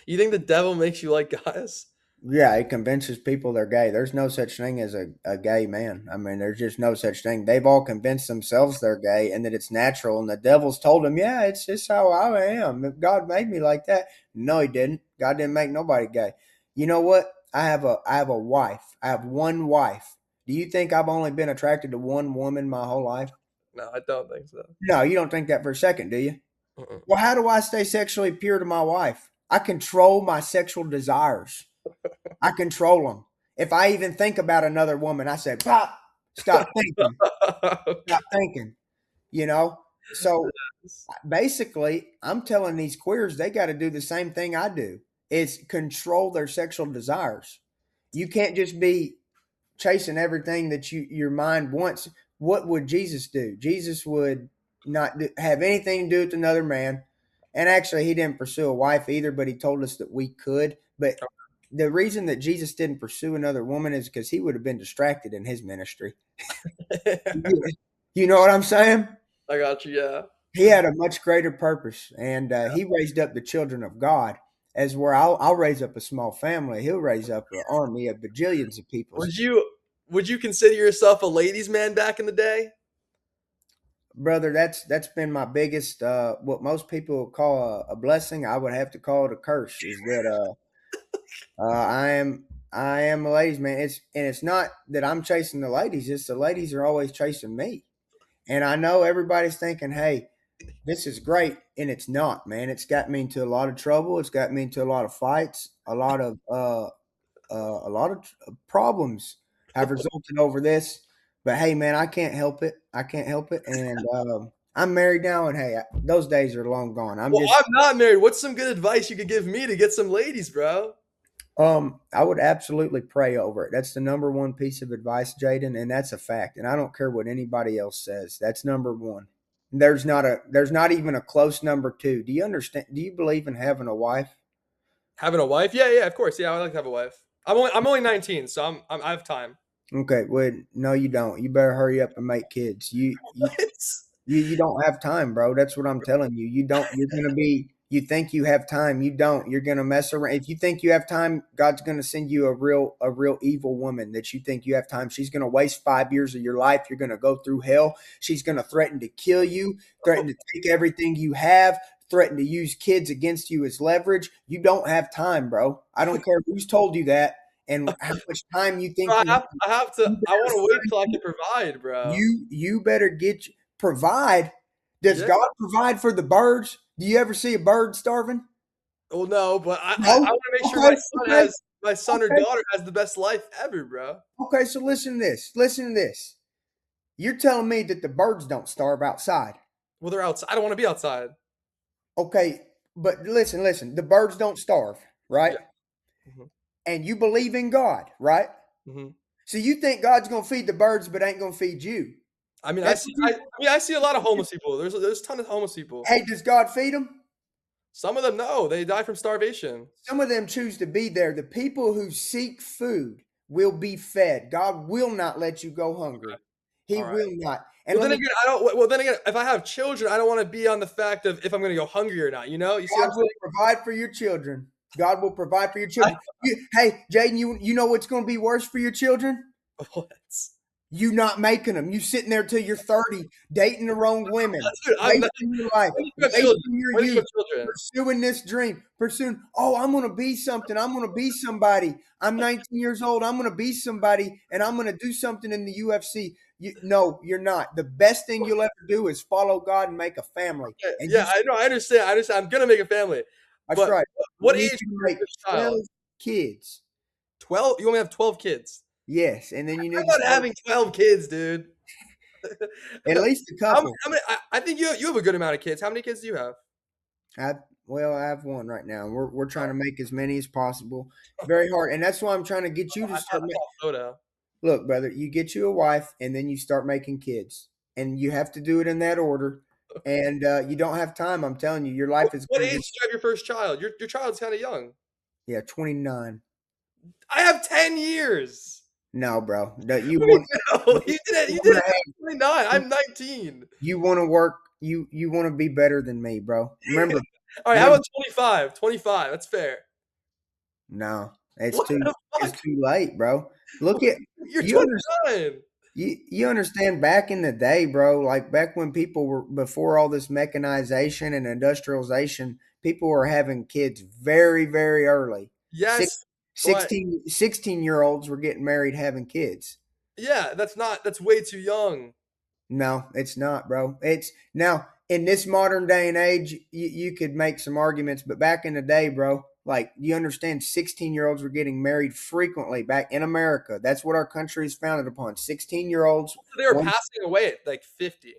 You think the devil makes you like guys? Yeah, it convinces people they're gay. There's no such thing as a gay man. I mean, there's just no such thing. They've all convinced themselves they're gay and that it's natural. And the devil's told them, yeah, it's just how I am. If God made me like that. No, he didn't. God didn't make nobody gay. You know what? I have a wife. I have one wife. Do you think I've only been attracted to one woman my whole life? No, I don't think so. No, you don't think that for a second, do you? Mm-mm. Well, how do I stay sexually pure to my wife? I control my sexual desires. I control them. If I even think about another woman, I say, "Pop, stop thinking, Okay. stop thinking." You know. So basically, I'm telling these queers they got to do the same thing I do. Is control their sexual desires. You can't just be chasing everything that your mind wants. What would Jesus do? Jesus would not have anything to do with another man. And actually, he didn't pursue a wife either, but he told us that we could. But the reason that Jesus didn't pursue another woman is because he would have been distracted in his ministry. You know what I'm saying? I got you. Yeah. He had a much greater purpose, and he raised up the children of God. As where I'll raise up a small family, he'll raise up an army of bajillions of people. Would you would you consider yourself a ladies' man back in the day? Brother, that's been my biggest what most people call a blessing. I would have to call it a curse. Is that I am a ladies man. It's not that I'm chasing the ladies. It's the ladies are always chasing me. And I know everybody's thinking, hey, this is great, and it's not, man. It's got me into a lot of trouble. It's got me into a lot of fights. A lot of problems have resulted over this. But hey, man, I can't help it. I can't help it. And I'm married now, and hey, those days are long gone. I'm Well, just, I'm not married. What's some good advice you could give me to get some ladies, bro? I would absolutely pray over it. That's the number one piece of advice, Jaden, and that's a fact. And I don't care what anybody else says. That's number one. There's not even a close number two. Do you understand? Do you believe in having a wife? Having a wife? Yeah, yeah, of course. Yeah, I like to have a wife. I'm only 19, so I have time. Okay, well, no, you don't. You better hurry up and make kids. You What? You don't have time, bro. That's what I'm telling you. You don't. You're gonna be. You think you have time. You don't. You're gonna mess around. If you think you have time, God's gonna send you a real evil woman that you think you have time. She's gonna waste 5 years of your life. You're gonna go through hell. She's gonna threaten to kill you. Threaten to take everything you have. Threaten to use kids against you as leverage. You don't have time, bro. I don't care who's told you that and how much time you Bro, think you have. I have to. You I want to wait better till I can provide, bro. you better provide. Does Yeah. God provide for the birds? Do you ever see a bird starving? Well, no, but I No. want to make sure Okay. Okay. my son or Okay. daughter has the best life ever, bro. Okay. So listen to this. Listen to this. You're telling me that the birds don't starve outside. Well, they're outside. I don't want to be outside. Okay. But listen. The birds don't starve, right? Yeah. Hmm. And you believe in God, right? Hmm. So you think God's going to feed the birds, but ain't going to feed you. I mean, That's what you, I see a lot of homeless people. There's a ton of homeless people. hey, does God feed them? Some of them no, they die from starvation. Some of them choose to be there. The people who seek food will be fed. God will not let you go hungry. He All right. will not. And Well, let then me, again, I don't. Well, then again, if I have children, I don't want to be on the fact of if I'm going to go hungry or not. You know, you see what God I'm will provide for your children. God will provide for your saying? children. Hey, Jaden, you know what's going to be worse for your children? What? You not making them. You sitting there till you're 30, dating the wrong women, Dude, I'm not. wasting your life, When did you have children? wasting your When did you youth, have children? pursuing this dream, oh, I'm going to be something. I'm going to be somebody. I'm 19 years old. I'm going to be somebody, and I'm going to do something in the UFC. No, you're not. The best thing you'll ever do is follow God and make a family. Yeah, And yeah, I know. I understand. I understand. I'm gonna make a family, that's but right. what You need age is to your make first 12 child? kids. 12? You only have 12 kids. Yes, and then you How need to about start having 12 kids, dude? at least a How, couple. how many? I think you have a good amount of kids. How many kids do you have? I I have one right now. We're trying to make as many as possible. It's very hard, and that's why I'm trying to get you to start. I thought soda. Look, brother, you get you a wife, and then you start making kids, and you have to do it in that order. And you don't have time. I'm telling you, your life is What going to age be do you have your first child? Your child's kind of young. 29. I have 10 years. No, bro, no, you What do want you know? You did it. you You did want it. to At 29. I'm 19. you want to work. You want to be better than me, bro. All right. How Remember. about 25? 25. That's fair. No, it's What too the it's fuck? too late, bro. Look at You're you under, 29. you understand back in the day, bro, like back when people were before all this mechanization and industrialization, people were having kids very, very early. Six, Yes, but 16-year-olds were getting married having kids. yeah, that's way too young. No, it's not, bro. It's now in this modern day and age, you could make some arguments, but back in the day, bro, Like, you understand, 16-year-olds were getting married frequently back in America. That's what our country is founded upon. 16-year-olds. So they were passing away at like 50.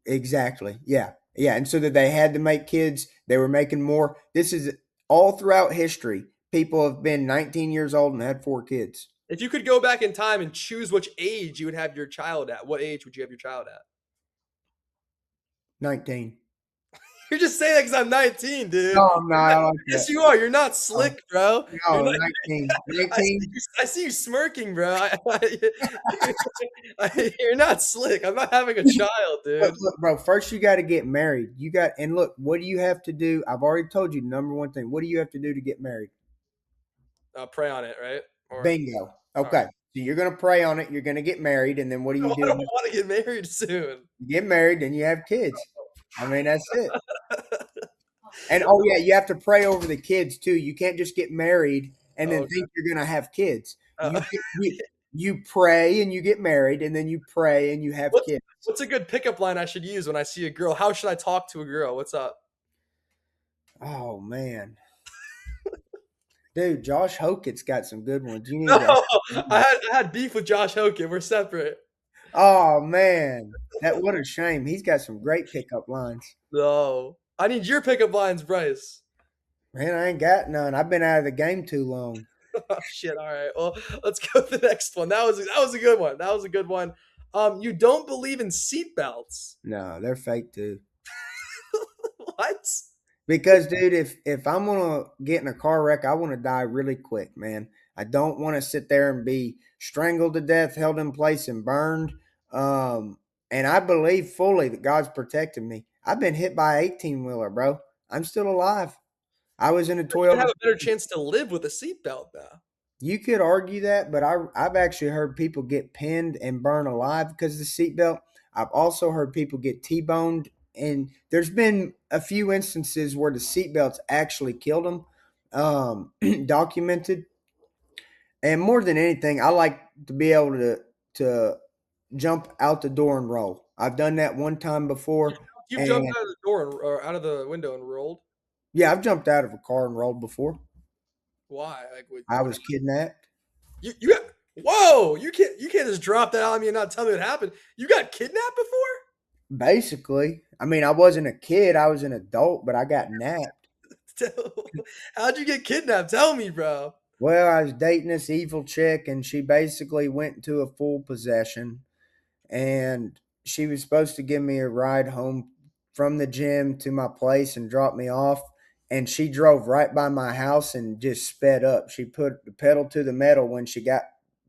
Exactly. Yeah. Yeah. And so that they had to make kids, they were making more. This is all throughout history. People have been 19 years old and had 4 kids. If you could go back in time and choose which age you would have your child at, what age would you have your child at? 19. You're just saying that because I'm 19, dude. No, I'm not. You're not- I like that. yes, you are. You're not Oh, slick, bro. You're no, not. 19. I see 19. you, I see you smirking, bro. You're not slick. I'm not having a child, Look, dude. look, bro, first you got to get married. And look, what do you have to do? I've already told you the number one thing. What do you have to do to get married? Pray on it, right? Or Bingo. all right. Okay. So you're going to pray on it. You're going to get married. And then what do I you don't do? want to get married soon. You get married, then you have kids. I mean, that's it. And oh yeah, you have to pray over the kids too. You can't just get married and then Okay. think you're gonna have kids. Uh, You pray and you get married, and then you pray and you have what's kids. what's a good pickup line I should use when I see a girl? How should I talk to a girl? What's up? Oh man, dude, Josh Hokett's got some good ones. You No, need to. I had beef with Josh Hoken. We're separate. Oh man, that what a shame. He's got some great pickup lines. No, I need your pickup lines, Bryce. Man, I ain't got none. I've been out of the game too long. Oh, shit. All right. Well, let's go to the next one. That was a good one. That was a good one. You don't believe in seatbelts. No, they're fake too. What? Because, dude, if I'm gonna get in a car wreck, I want to die really quick, man. I don't want to sit there and be strangled to death, held in place, and burned. Um, and I believe fully that God's protecting me. I've been hit by an 18-wheeler, bro. I'm still alive. I was in a You would have Toyota. a better chance to live with a seatbelt, though. You could argue that, but I've actually heard people get pinned and burned alive because of the seatbelt. I've also heard people get T-boned, and there's been a few instances where the seatbelts actually killed them, documented. And more than anything, I like to be able to jump out the door and roll. I've done that one time You've, before, you've jumped and out of the door or out of the window and rolled. yeah, I've jumped out of a car and rolled before. Why? Like, I what was kidnapped. you got? Whoa! You can't just drop that on me and not tell me what happened. You got kidnapped Basically, I mean, I wasn't a kid; I was an adult, but I got napped. before? How'd you get kidnapped? Tell me, bro. Well, I was dating this evil chick, and she basically went into a full possession. And she was supposed to give me a ride home from the gym to my place and drop me off. And she drove right by my house and just sped up. She put the pedal to the metal when she got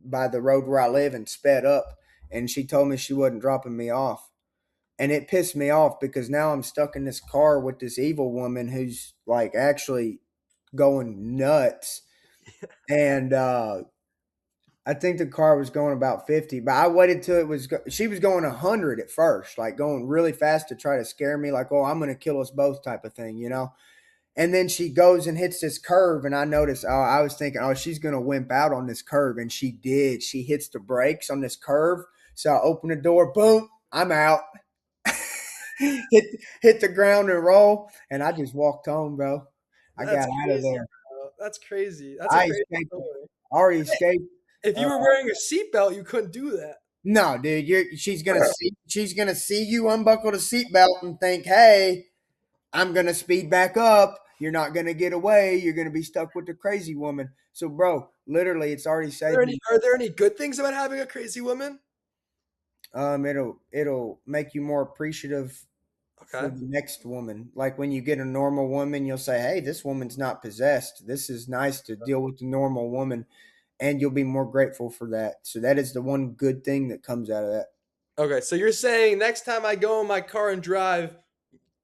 by the road where I live and sped up. And she told me she wasn't dropping me off. And it pissed me off because now I'm stuck in this car with this evil woman who's like actually going nuts. And I think the car was going about 50, but I waited till she was going 100 at first, like going really fast to try to scare me, like, oh, I'm going to kill us both type of thing, you know? And then she goes and hits this curve, and I noticed, oh, I was thinking, oh, she's going to wimp out on this curve. And she did. She hits the brakes on this curve. So I open the door, boom, I'm out. hit the ground and roll. And I just walked home, bro. I That's got out of crazy, there. bro. That's crazy. That's a I crazy escaped. story. Already escaped. If you Uh, were wearing a seatbelt, you couldn't do that. No, dude, she's gonna see you unbuckle the seatbelt and think, hey, I'm gonna speed back up. You're not gonna get away. You're gonna be stuck with the crazy woman. So, bro, literally, it's already Are there saved any, me. are there any good things about having a crazy woman? It'll make you more appreciative for Okay. the next woman. Like when you get a normal woman, you'll say, hey, this woman's not possessed. This is nice to deal with the normal woman, and you'll be more grateful for that. So that is the one good thing that comes out of that. Okay. So you're saying next time I go in my car and drive,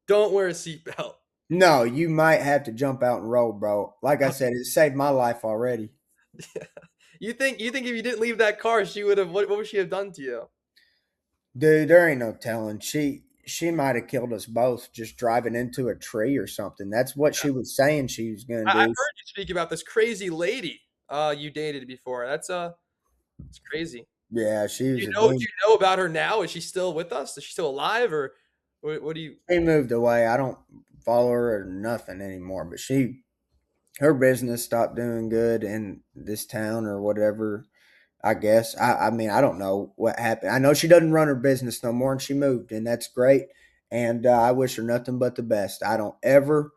don't wear a seatbelt. No, you might have to jump out and roll, bro. Like I said, it saved my life already. You think if you didn't leave that car, she would have what would she have done to you? Dude, there ain't no telling. She might have killed us both just driving into a tree or something. That's what she was saying she was gonna I've heard do. you speak about this crazy lady you dated before. It's crazy. Yeah, she Do was you a know do demon. you know about her now? Is she still with us? Is she still alive or what do you She moved away. I don't follow her or nothing anymore, but she Her business stopped doing good in this town or whatever. I guess. I mean, I don't know what happened. I know she doesn't run her business no more, and she moved, and that's great. And I wish her nothing but the best. I don't ever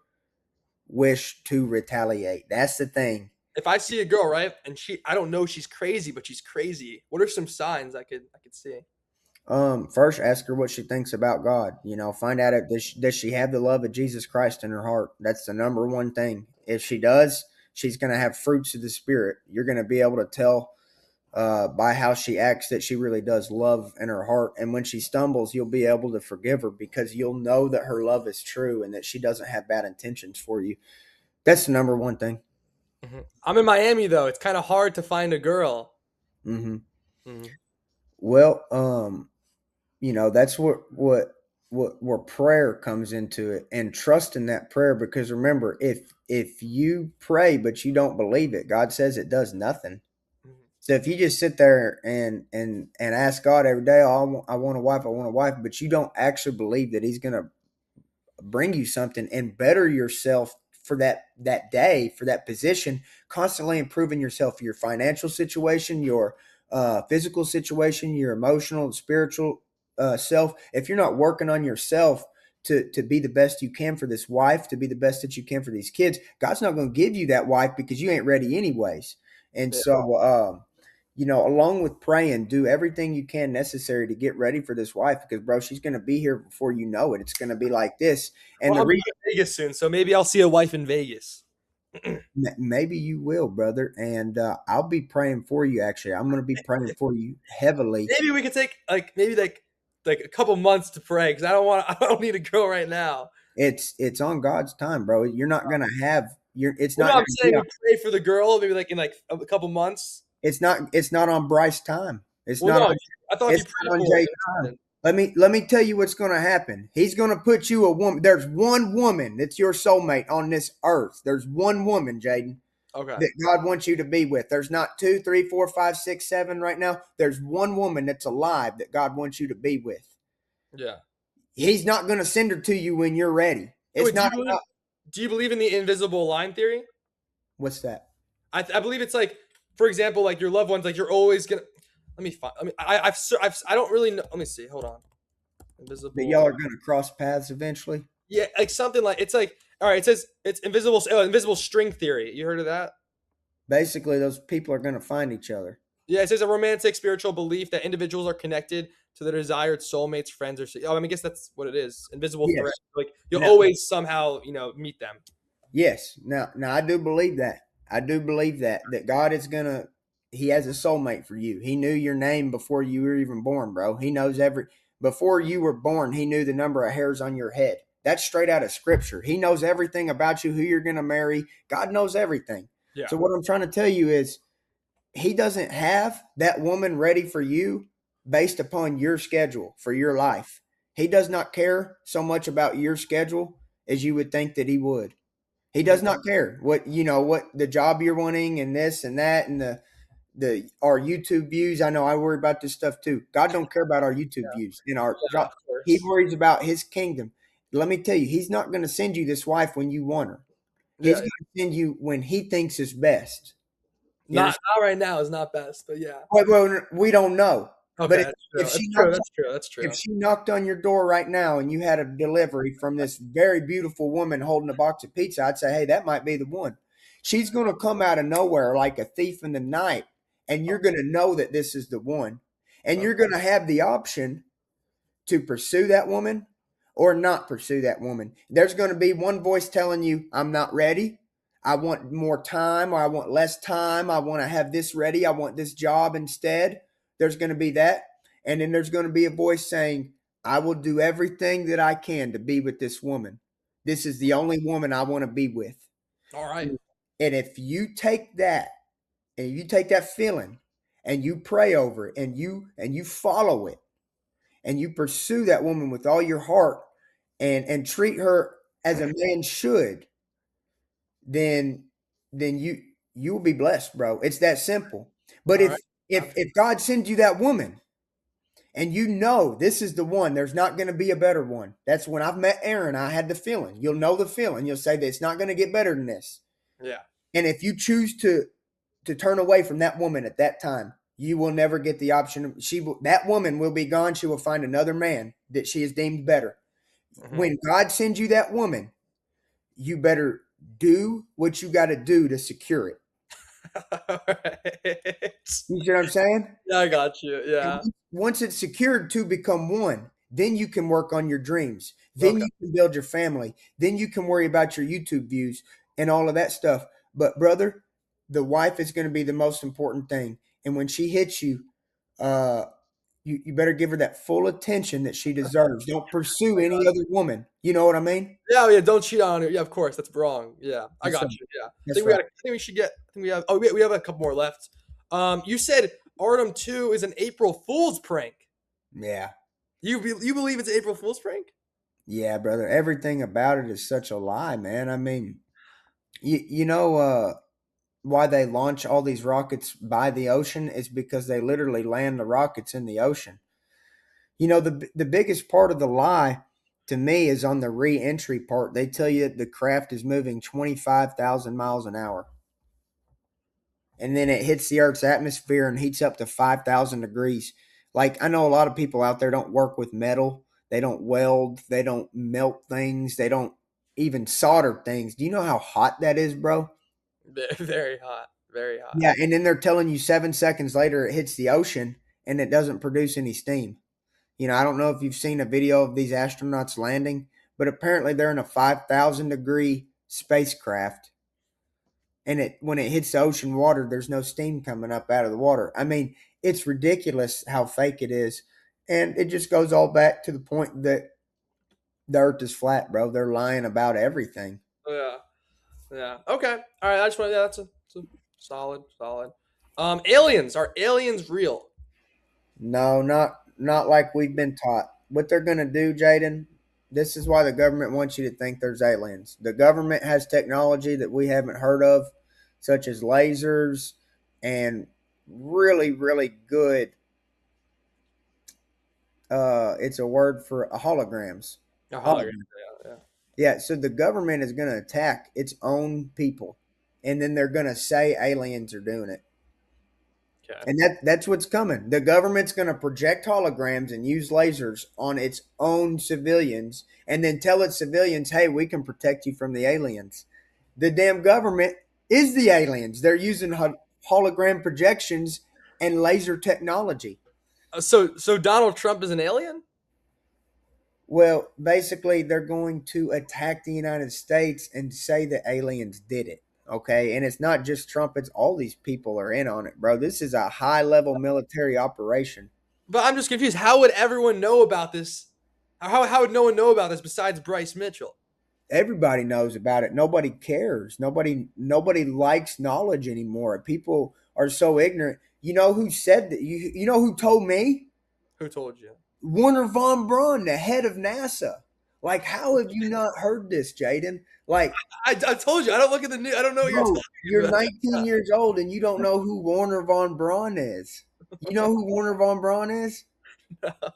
wish to retaliate. That's the thing. If I see a girl, right, and I don't know she's crazy, but she's crazy. What are some signs I could see? First, ask her what she thinks about God. You know, find out if does she have the love of Jesus Christ in her heart. That's the number one thing. If she does, she's going to have fruits of the Spirit. You're going to be able to tell by how she acts that she really does love in her heart. And when she stumbles, you'll be able to forgive her because you'll know that her love is true and that she doesn't have bad intentions for you. That's the number one thing. I'm in Miami though. It's kind of hard to find a girl. Hmm. Mhm. Well, that's what where prayer comes into it, and trust in that prayer, because remember, if you pray but you don't believe it, God says it does nothing. Mhm. So if you just sit there and ask God every day, oh, I want a wife, I want a wife, but you don't actually believe that He's going to bring you something and better yourself for that day, for that position, constantly improving yourself, your financial situation, your physical situation, your emotional and spiritual self. If you're not working on yourself to be the best you can for this wife, to be the best that you can for these kids, God's not going to give you that wife because you ain't ready anyways. And Yeah. so along with praying, do everything you can necessary to get ready for this wife, because, bro, she's going to be here before you know it. It's going to be like this. And Well, the I'm going reason, to Vegas soon, so maybe I'll see a wife in Vegas. maybe you will, brother. And I'll be praying for you, actually. I'm going to be praying for you heavily. Maybe we could take like a couple months to pray because I don't want I don't need a girl right now. It's on God's time, bro. You're not going to have, it's Well, not no, going I'm to be, saying we pray for the girl maybe like in like a couple months. it's not on Bryce time. It's Well, not no, on, I thought if you it's prayed not on for it, Jay's then it's time. something. Let me tell you what's going to happen. He's going to put you a woman. There's one woman that's your soulmate on this earth. There's one woman, Jaden, Okay. that God wants you to be with. There's not two, three, four, five, six, seven right now. There's one woman that's alive that God wants you to be with. Yeah. He's not going to send her to you when you're ready. Oh, It's wait, not about, do you believe in the invisible line theory? what's that? I believe it's like, for example, like your loved ones, like you're always gonna. Let me find. I mean, I don't really know. Let me see. Hold on. That Invisible. y'all are going to cross paths eventually. Yeah, like something like it's like. All right, it says it's invisible. Oh, invisible string theory. You heard of that? Basically, those people are going to find each other. Yeah, it says a romantic spiritual belief that individuals are connected to their desired soulmates, friends, or oh, I mean, I guess that's what it is. Invisible thread. Yes. Like you'll Now, always somehow, meet them. yes. Now I do believe that. I do believe that God is gonna. He has a soulmate for you. He knew your name before you were even born, bro. He knows before you were born. He knew the number of hairs on your head. That's straight out of Scripture. He knows everything about you, who you're gonna marry. God knows everything. Yeah. So what I'm trying to tell you is, He doesn't have that woman ready for you based upon your schedule for your life. He does not care so much about your schedule as you would think that He would. He Mhm. does not care what the job you're wanting and this and that and the our YouTube views. I know I worry about this stuff too. God don't care about our YouTube views in our Yeah, God. of He course. worries about His kingdom. Let me tell you, He's not going to send you this wife when you want her. He's Yeah. going to send you when He thinks is best. You Not understand? not right now is not best, but yeah. Well, we don't know. But Okay, if, that's if true. she That's true. knocks That's true. That's if true. she knocked on your door right now and you had a delivery from this very beautiful woman holding a box of pizza, I'd say, hey, that might be the one. She's going to come out of nowhere like a thief in the night, and you're going to know that this is the one. And Okay. you're going to have the option to pursue that woman or not pursue that woman. There's going to be one voice telling you, I'm not ready. I want more time, or I want less time. I want to have this ready. I want this job instead. There's going to be that. And then there's going to be a voice saying, I will do everything that I can to be with this woman. This is the only woman I want to be with. All right. And if you take that and you take that feeling and you pray over it and you follow it and you pursue that woman with all your heart and treat her as a man should, then you will be blessed, bro. It's that simple. But All right. if God sends you that woman and you know this is the one, there's not going to be a better one. That's when I've met Aaron. I had the feeling. You'll know the feeling. You'll say that it's not going to get better than this. Yeah. And if you choose to turn away from that woman at that time, you will never get the option. That woman will be gone. She will find another man that she has deemed better. Hmm. When God sends you that woman, you better do what you got to do to secure it. All right. You see what I'm saying? Yeah, I got you. And Yeah. once it's secured to become one, then you can work on your dreams. Then Okay. you can build your family. Then you can worry about your YouTube views and all of that stuff. But brother, the wife is going to be the most important thing. And when she hits you, uh, you better give her that full attention that she deserves. Don't pursue I any got other woman. You know what I mean? you. Yeah, yeah. Don't cheat on her. Yeah, of course. That's wrong. Yeah, I That's got right. you. Yeah. That's right. I think we should get. I think we have. Oh, we have a couple more left. You said Artem 2 is an April Fool's prank. Yeah. You believe it's an April Fool's prank? Yeah, brother. Everything about it is such a lie, man. I mean, you know, why they launch all these rockets by the ocean is because they literally land the rockets in the ocean. You know, the biggest part of the lie to me is on the re-entry part. They tell you that the craft is moving 25,000 miles an hour. And then it hits the Earth's atmosphere and heats up to 5,000 degrees. Like, I know a lot of people out there don't work with metal. They don't weld. They don't melt things. They don't even solder things. Do you know how hot that is, bro? Very hot. Very hot. Yeah, and then they're telling you 7 seconds later it hits the ocean and it doesn't produce any steam. You know, I don't know if you've seen a video of these astronauts landing, but apparently they're in a 5,000-degree spacecraft, and it when it hits the ocean water, there's no steam coming up out of the water. I mean, it's ridiculous how fake it is, and it just goes all back to the point that the Earth is flat, bro. They're lying about everything. Yeah. Yeah. Okay. All right. I just want. Yeah, that's a solid. Solid. Aliens. Are aliens real? No, not like we've been taught. What they're gonna do, Jaden, this is why the government wants you to think there's aliens. The government has technology that we haven't heard of, such as lasers and really, really good it's a word for holograms. A hologram. Holograms. Yeah. Yeah. Yeah, so the government is gonna attack its own people. And then they're gonna say aliens are doing it. Okay. And that's what's coming. The government's going to project holograms and use lasers on its own civilians and then tell its civilians, hey, we can protect you from the aliens. The damn government is the aliens. They're using hologram projections and laser technology. So Donald Trump is an alien? Well, basically, they're going to attack the United States and say the aliens did it. Okay. And it's not just Trump, it's all these people are in on it, bro. This is a high level military operation. But I'm just confused. How would everyone know about this? How would no one know about this besides Bryce Mitchell? Everybody knows about it. Nobody cares. Nobody likes knowledge anymore. People are so ignorant. You know who said that? You know who told me? Who told you? Warner von Braun, the head of NASA. Like, how have you not heard this, Jaden? Like, I told you. I don't look at the news. I don't know what you're bro, talking you're about. 19 years old and you don't know who Warner von Braun is. You know who Warner von Braun is?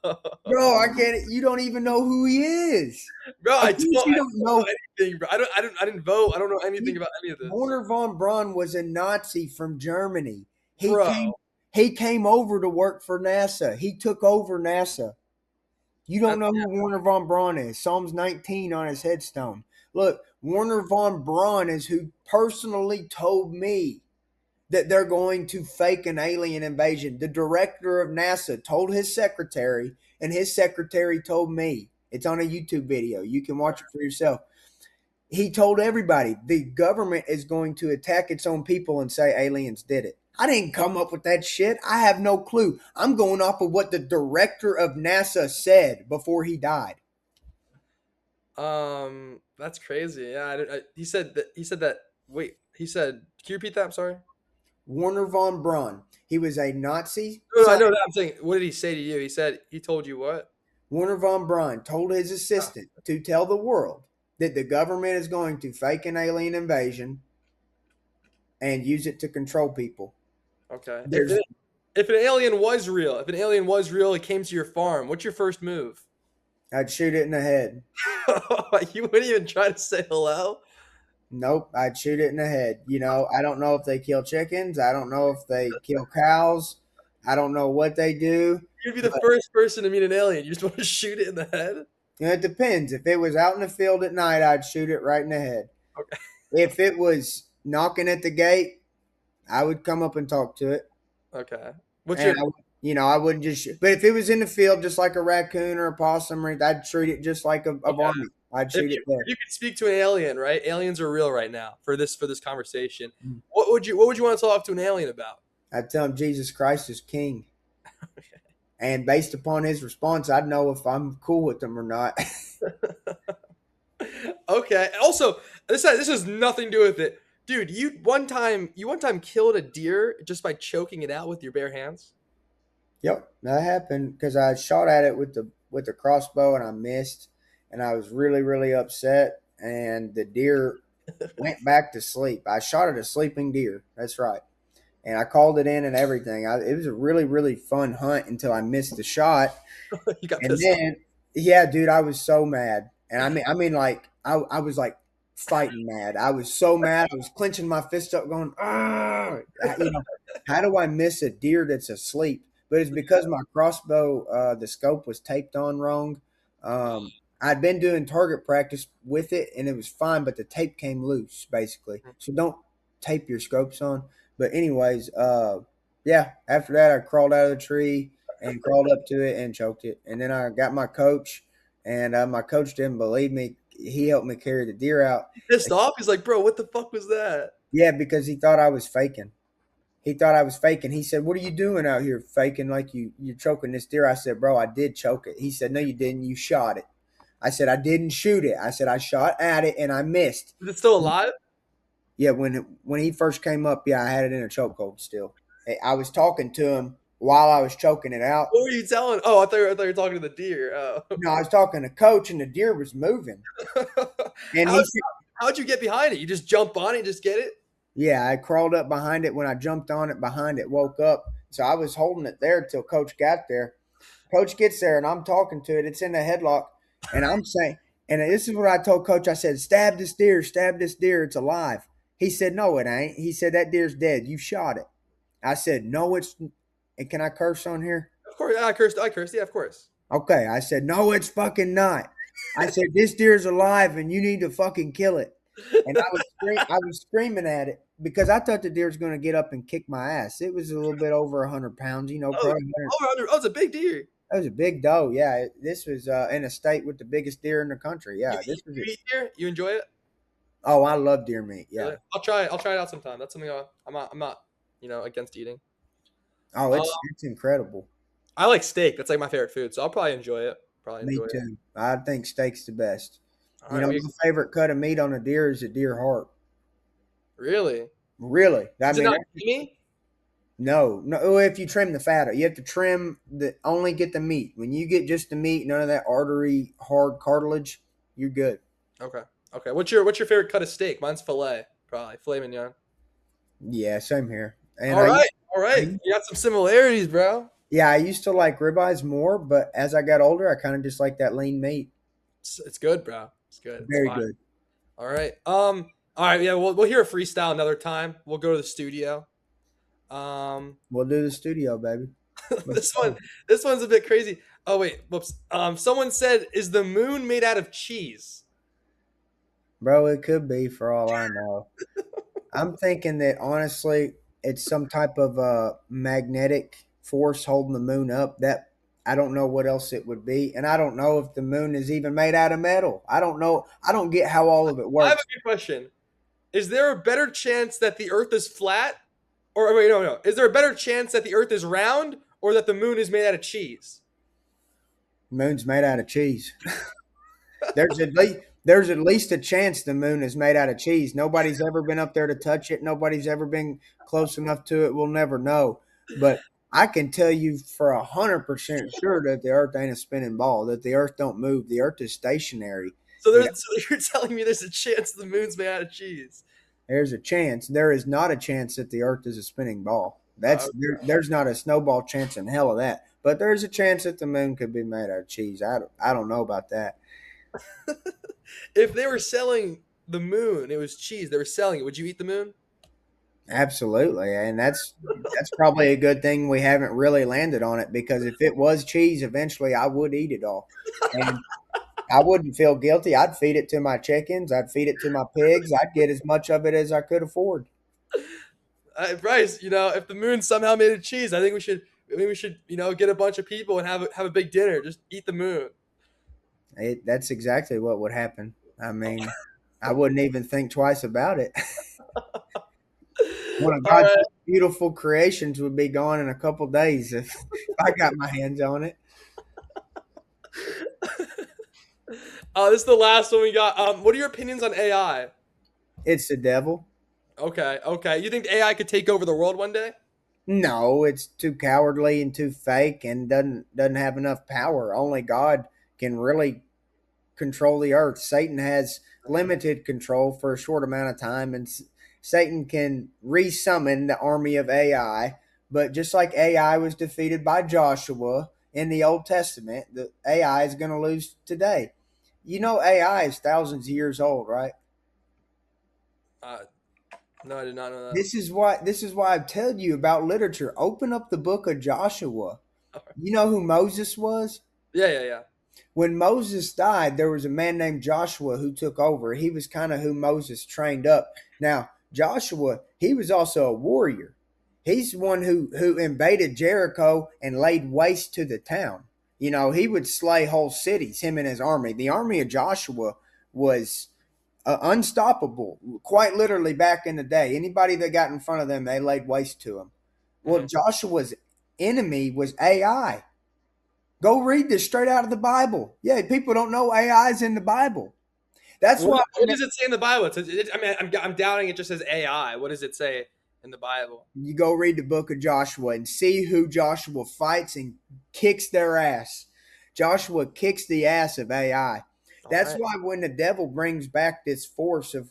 Bro, I can't. You don't even know who he is. Bro, Of course, you I don't don't know know. anything, bro. I didn't vote. I don't know anything about any of this. Warner von Braun was a Nazi from Germany. He Bro. came he came over to work for NASA. He took over NASA. You don't That, know who Warner von Braun is. Psalms 19 on his headstone. Look, Warner von Braun is who personally told me that they're going to fake an alien invasion. The director of NASA told his secretary, and his secretary told me. It's on a YouTube video. You can watch it for yourself. He told everybody the government is going to attack its own people and say aliens did it. I didn't come up with that shit. I have no clue. I'm going off of what the director of NASA said before he died. that's crazy. Yeah, he said that. He said that. Wait, he said. Can you repeat that? I'm sorry. Warner von Braun. He was a Nazi No, no, I know scientist. that. I'm saying. What did he say to you? He said he told you what? Warner von Braun told his Oh, assistant to tell the world that the government is going to fake an alien invasion and use it to control people. okay. There's If an alien was real, if an alien was real, it came to your farm. What's your first move? I'd shoot it in the head. You wouldn't even try to say hello. Nope, I'd shoot it in the head. I don't know if they kill chickens. I don't know if they kill cows. I don't know what they do. You'd be the But first person to meet an alien. You just want to shoot it in the head? it depends. If it was out in the field at night, I'd shoot it right in the head. Okay. If it was knocking at the gate, I would come up and talk to it. Okay. What's And your I wouldn't just shoot. But if it was in the field, just like a raccoon or a possum, I'd treat it just like a okay? varmint. I'd shoot it If there. you could speak to an alien, right? Aliens are real right now for this conversation. What would you want to talk to an alien about? I'd tell him Jesus Christ is king. Okay. And based upon his response, I'd know if I'm cool with them or not. Okay. Also, this has nothing to do with it, dude. You one time killed a deer just by choking it out with your bare hands. Yep, that happened because I shot at it with the crossbow and I missed, and I was really really upset. And the deer went back to sleep. I shot at a sleeping deer. That's right, and I called it in and everything. It was a really really fun hunt until I missed the shot. You got And pissed off. then, yeah, dude, I was so mad, and like I was like fighting mad. I was so mad. I was clenching my fist up, going, ah, how do I miss a deer that's asleep? But it's because my crossbow, the scope was taped on wrong. Um, I'd been doing target practice with it, and it was fine, but the tape came loose, basically. So don't tape your scopes on. But anyways, yeah. After that, I crawled out of the tree and crawled up to it and choked it. And then I got my coach, and my coach didn't believe me. He helped me carry the deer out. Pissed off. He's like, bro, what the fuck was that? Yeah, because he thought I was faking. He thought I was faking. He said, "What are you doing out here faking like you're choking this deer?" I said, "Bro, I did choke it." He said, "No, you didn't. You shot it." I said, "I didn't shoot it." I said, "I shot at it and I missed." Is it still alive? Yeah, when he first came up, yeah, I had it in a chokehold still. I was talking to him while I was choking it out. What were you telling? Oh, I thought you were talking to the deer. Oh. No, I was talking to coach, and the deer was moving. And How he said, how'd you get behind it? You just jump on it, and just get it? yeah, I crawled up behind it. When I jumped on it behind it, woke up. So I was holding it there till coach got there. Coach gets there and I'm talking to it. It's in the headlock. And I'm saying, and this is what I told coach. I said, stab this deer, stab this deer. It's alive. He said, no, it ain't. He said, that deer's dead. You shot it. I said, no, it's, and can I curse on here? Of course, I cursed. I cursed. Yeah, of course. Okay. I said, no, it's fucking not. I said, this deer's alive and you need to fucking kill it. And I was screaming at it because I thought the deer was going to get up and kick my ass. It was a little bit over 100 pounds, Oh, probably 100. over 100. Oh, it's a big deer. That was a big doe. Yeah, this was in a state with the biggest deer in the country. You Yeah, eat, this was you it. eat deer? You enjoy it? Oh, I love deer meat. Yeah. Really? I'll try it. I'll try it out sometime. That's something I'm not against eating. Oh, Uh, it's incredible. I like steak. That's like my favorite food, so I'll probably enjoy it. Probably Me enjoy it. too. I think steak's the best. All right. My favorite cut of meat on a deer is a deer heart. Really? Really? I Is it mean, not creamy? no, no. Oh, if you trim the fat, you have to trim only get the meat. When you get just the meat, none of that artery hard cartilage, you're good. Okay. Okay. What's your favorite cut of steak? Mine's filet. Probably filet mignon. Yeah, same here. And All right. All I right. You got some similarities, bro. yeah, I used to like ribeyes more, but as I got older, I kind of just like that lean meat. It's good, bro. It's good. It's Very fine. good. All right. All right. Yeah. We'll hear a freestyle another time. We'll go to the studio. Um. We'll do the studio, baby. Let's this one. go. This one's a bit crazy. Oh wait. Whoops. Someone said, "Is the moon made out of cheese?" Bro, it could be for all I know. I'm thinking that honestly, it's some type of magnetic force holding the moon up. That I don't know what else it would be, and I don't know if the moon is even made out of metal. I don't know. I don't get how all of it I have works. a good question. Is there a better chance that the Earth is flat, or wait, no, no? Is there a better chance that the Earth is round, or that the moon is made out of cheese? Moon's made out of cheese. There's at least a chance the moon is made out of cheese. Nobody's ever been up there to touch it. Nobody's ever been close enough to it. We'll never know. But I can tell you for 100% sure that the Earth ain't a spinning ball. That the Earth don't move. The Earth is stationary. So Yeah, there's, so you're telling me there's a chance the moon's made out of cheese? there's a chance. There is not a chance that the Earth is a spinning ball. Uh, There's not a snowball chance in hell of that. But there's a chance that the moon could be made out of cheese. I don't know about that. if they were selling the moon. It was cheese. They were selling it. Would you eat the moon? Absolutely, and that's probably a good thing we haven't really landed on it, because if it was cheese, eventually I would eat it all, and I wouldn't feel guilty. I'd feed it to my chickens. I'd feed it to my pigs. I'd get as much of it as I could afford. Bryce, if the moon somehow made it cheese, I think we should. Get a bunch of people and have a big dinner. Just eat the moon. That's exactly what would happen. I mean, I wouldn't even think twice about it. One of All God's right. beautiful creations would be gone in a couple days if I got my hands on it. This is the last one we got. What are your opinions on AI? It's the devil. Okay, okay. You think AI could take over the world one day? No, it's too cowardly and too fake and doesn't have enough power. Only God can really control the earth. Satan has limited control for a short amount of time, and Satan can resummon the army of AI. But just like AI was defeated by Joshua in the Old Testament, the AI is going to lose today. You know, AI is thousands of years old, right? Uh, no, I did not know that. This is why I tell you about literature. Open up the book of Joshua. All right. You know who Moses was? Yeah, yeah, yeah. When Moses died, there was a man named Joshua who took over. He was kind of who Moses trained up. Now, Joshua, he was also a warrior. He's the one who invaded Jericho and laid waste to the town. You know, he would slay whole cities, him and his army. The army of Joshua was unstoppable, quite literally back in the day. Anybody that got in front of them, they laid waste to them. Well, Hmm. Joshua's enemy was AI. Go read this straight out of the Bible. Yeah, people don't know AI is in the Bible. That's why What does it say in the Bible? I mean, I'm doubting it just says AI. What does it say in the Bible? you go read the book of Joshua and see who Joshua fights and kicks their ass. Joshua kicks the ass of AI. All That's right. why when the devil brings back this force of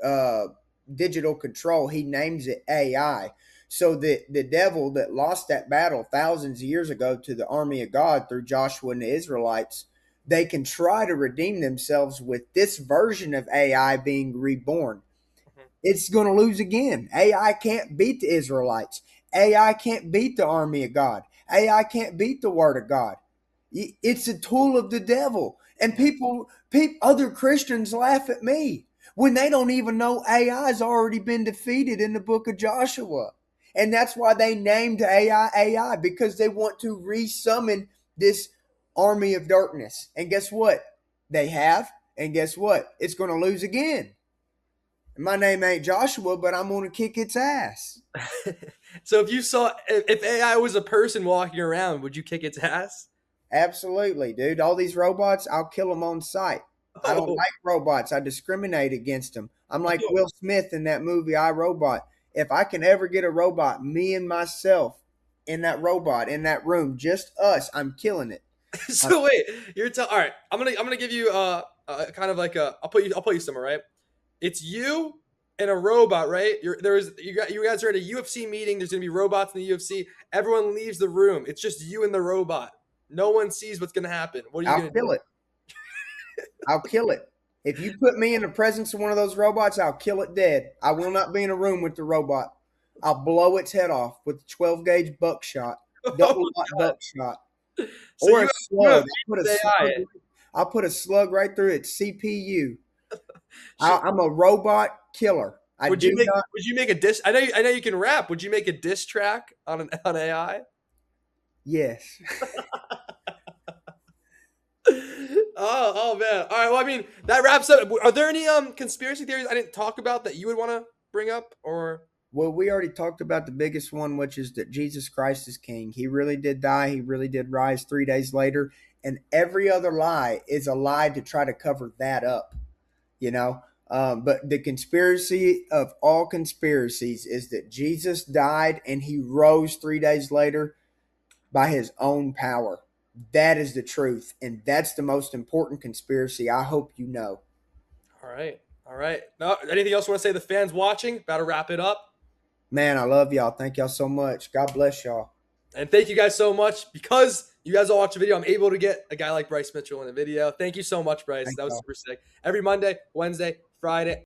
uh, digital control, he names it AI. So the devil that lost that battle thousands of years ago to the army of God through Joshua and the Israelites, they can try to redeem themselves with this version of AI being reborn. Mhm. It's going to lose again. AI can't beat the Israelites. AI can't beat the army of God. AI can't beat the word of God. It's a tool of the devil. And other Christians laugh at me when they don't even know AI has already been defeated in the book of Joshua. And that's why they named AI because they want to resummon this army of darkness. And guess what? They have. And guess what? It's going to lose again. My name ain't Joshua, but I'm going to kick its ass. So if AI was a person walking around, would you kick its ass? Absolutely, dude. All these robots, I'll kill them on sight. I don't Oh, like robots. I discriminate against them. I'm like oh. Will Smith in that movie, I Robot. If I can ever get a robot, me and myself in that robot, in that room, just us, I'm killing it. I, So wait, all right. I'm gonna give you kind of like I'll put you somewhere, right? It's you and a robot, right? You guys are at a UFC meeting. There's gonna be robots in the UFC. Everyone leaves the room. It's just you and the robot. No one sees what's gonna happen. What are you I'll gonna kill do? it. I'll kill it. If you put me in the presence of one of those robots, I'll kill it dead. I will not be in a room with the robot. I'll blow its head off with a 12 gauge buckshot, double Oh, lot buckshot, so or you a have you have slug. beef with AI. I'll put a slug right through its CPU. Should I'm a robot killer. I would do you make not. would you make a diss? I know you can rap. Would you make a diss track on AI? Yes, Oh man. All right. Well, I mean, that wraps up. Are there any conspiracy theories I didn't talk about that you would want to bring up or? well, we already talked about the biggest one, which is that Jesus Christ is King. He really did die. He really did rise 3 days later, and every other lie is a lie to try to cover that up. You know. But the conspiracy of all conspiracies is that Jesus died and he rose 3 days later by his own power. That is the truth. And that's the most important conspiracy. I hope you know. All right. All right. No, anything else you want to say to the fans watching? About to wrap it up. Man, I love y'all. Thank y'all so much. God bless y'all. And thank you guys so much. Because you guys all watch the video, I'm able to get a guy like Bryce Mitchell in the video. Thank you so much, Bryce. Thank That was y'all. super sick. Every Monday, Wednesday, Friday,